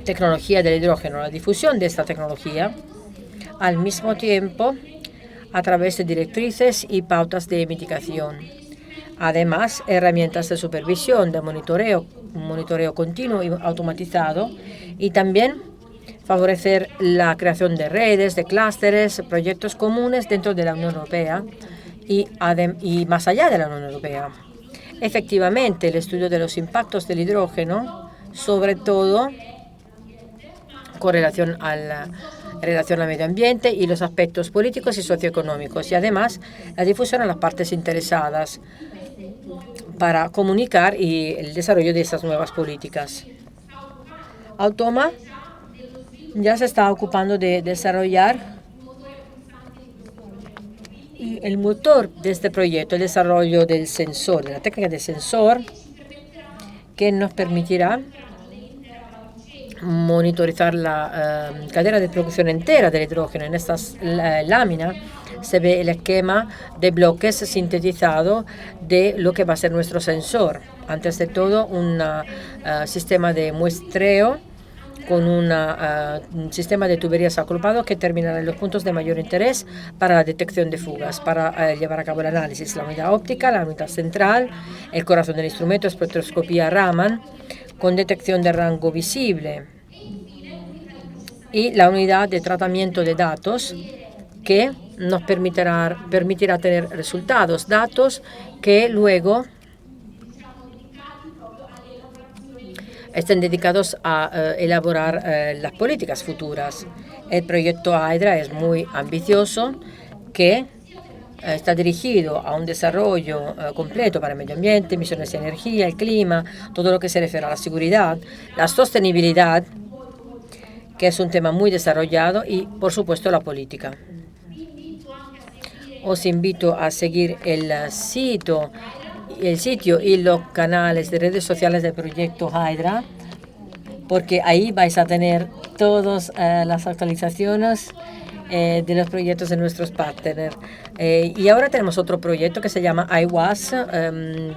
tecnología del hidrógeno, la difusión de esta tecnología, al mismo tiempo a través de directrices y pautas de mitigación. Además, herramientas de supervisión, de monitoreo, un monitoreo continuo y automatizado, y también favorecer la creación de redes, de clústeres, proyectos comunes dentro de la Unión Europea y más allá de la Unión Europea. Efectivamente, el estudio de los impactos del hidrógeno, sobre todo con relación al medio ambiente y los aspectos políticos y socioeconómicos, y además la difusión a las partes interesadas para comunicar y el desarrollo de estas nuevas políticas. Automa ya se está ocupando de desarrollar el motor de este proyecto, el desarrollo del sensor, de la técnica de sensor, que nos permitirá monitorizar la cadena de producción entera del hidrógeno. En esta lámina se ve el esquema de bloques sintetizado de lo que va a ser nuestro sensor. Antes de todo, un sistema de muestreo con un sistema de tuberías agrupado que terminará en los puntos de mayor interés para la detección de fugas, para llevar a cabo el análisis. La unidad óptica, la unidad central, el corazón del instrumento, espectroscopía Raman, con detección de rango visible, y la unidad de tratamiento de datos que nos permitirá tener resultados, datos que luego estén dedicados a elaborar las políticas futuras. El proyecto Hydra es muy ambicioso, que está dirigido a un desarrollo completo para el medio ambiente, emisiones de energía, el clima, todo lo que se refiere a la seguridad, la sostenibilidad, que es un tema muy desarrollado, y, por supuesto, la política. Os invito a seguir el sitio y los canales de redes sociales del proyecto Hydra, porque ahí vais a tener todas las actualizaciones de los proyectos de nuestros partners. Y ahora tenemos otro proyecto que se llama iWAS,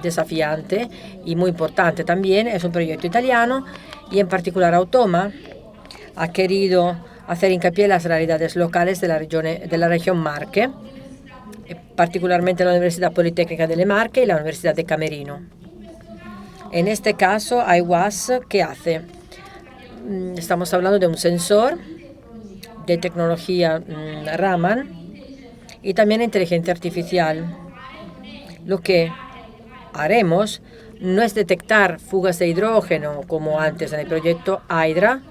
desafiante y muy importante también. Es un proyecto italiano y en particular Automa ha querido hacer hincapié en las realidades locales de la región Marche, particularmente la Universidad Politécnica delle Marche y la Universidad de Camerino. En este caso, iWAS, ¿qué hace? Estamos hablando de un sensor de tecnología Raman y también inteligencia artificial. Lo que haremos no es detectar fugas de hidrógeno como antes en el proyecto Hydra,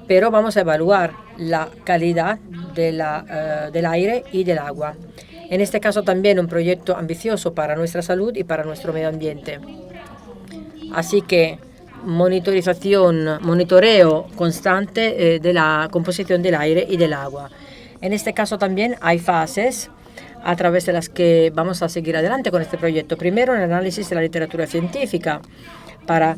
pero vamos a evaluar la calidad del aire y del agua. En este caso también un proyecto ambicioso para nuestra salud y para nuestro medio ambiente. Así que monitoreo constante de la composición del aire y del agua. En este caso también hay fases a través de las que vamos a seguir adelante con este proyecto. Primero, el análisis de la literatura científica para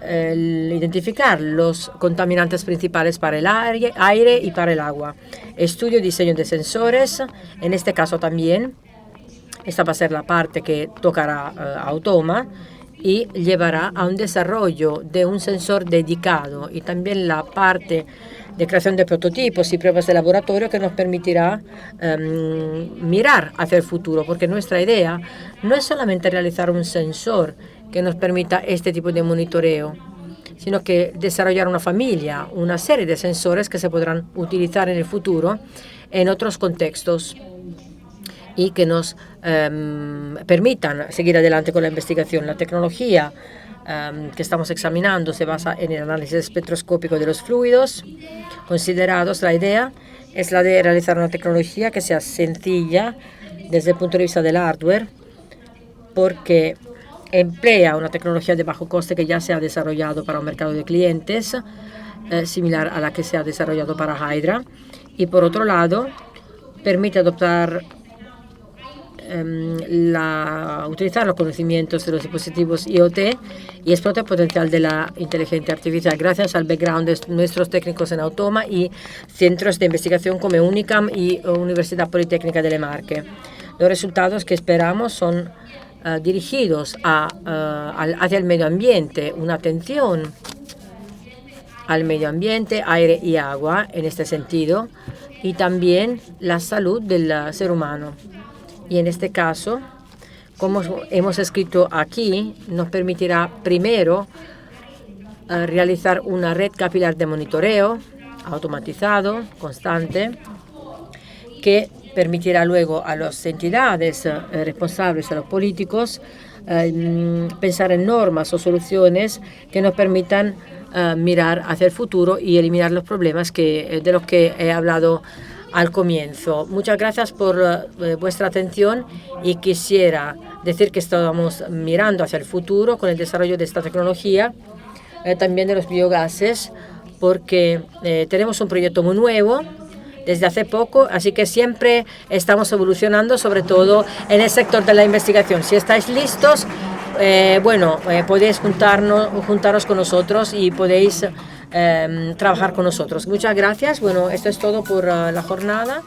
identificar los contaminantes principales para el aire y para el agua. Estudio y diseño de sensores, en este caso también. Esta va a ser la parte que tocará Automa y llevará a un desarrollo de un sensor dedicado, y también la parte de creación de prototipos y pruebas de laboratorio que nos permitirá mirar hacia el futuro, porque nuestra idea no es solamente realizar un sensor que nos permita este tipo de monitoreo, sino que desarrollar una familia, una serie de sensores que se podrán utilizar en el futuro en otros contextos y que nos permitan seguir adelante con la investigación. La tecnología que estamos examinando se basa en el análisis espectroscópico de los fluidos considerados. La idea es la de realizar una tecnología que sea sencilla desde el punto de vista del hardware, porque emplea una tecnología de bajo coste que ya se ha desarrollado para un mercado de clientes similar a la que se ha desarrollado para Hydra, y por otro lado permite adoptar utilizar los conocimientos de los dispositivos IoT y explotar el potencial de la inteligencia artificial gracias al background de nuestros técnicos en Automa y centros de investigación como UNICAM y Universidad Politécnica de Marche. Los resultados que esperamos son dirigidos hacia el medio ambiente, una atención al medio ambiente, aire y agua en este sentido, y también la salud del ser humano. Y en este caso, como hemos escrito aquí, nos permitirá primero realizar una red capilar de monitoreo automatizado, constante, que permitirá luego a las entidades responsables, a los políticos, pensar en normas o soluciones que nos permitan mirar hacia el futuro y eliminar los problemas de los que he hablado al comienzo. Muchas gracias por vuestra atención y quisiera decir que estamos mirando hacia el futuro con el desarrollo de esta tecnología, también de los biogases, porque tenemos un proyecto muy nuevo desde hace poco, así que siempre estamos evolucionando, sobre todo en el sector de la investigación. Si estáis listos, podéis juntaros con nosotros y podéis trabajar con nosotros. Muchas gracias. Bueno, esto es todo por la jornada.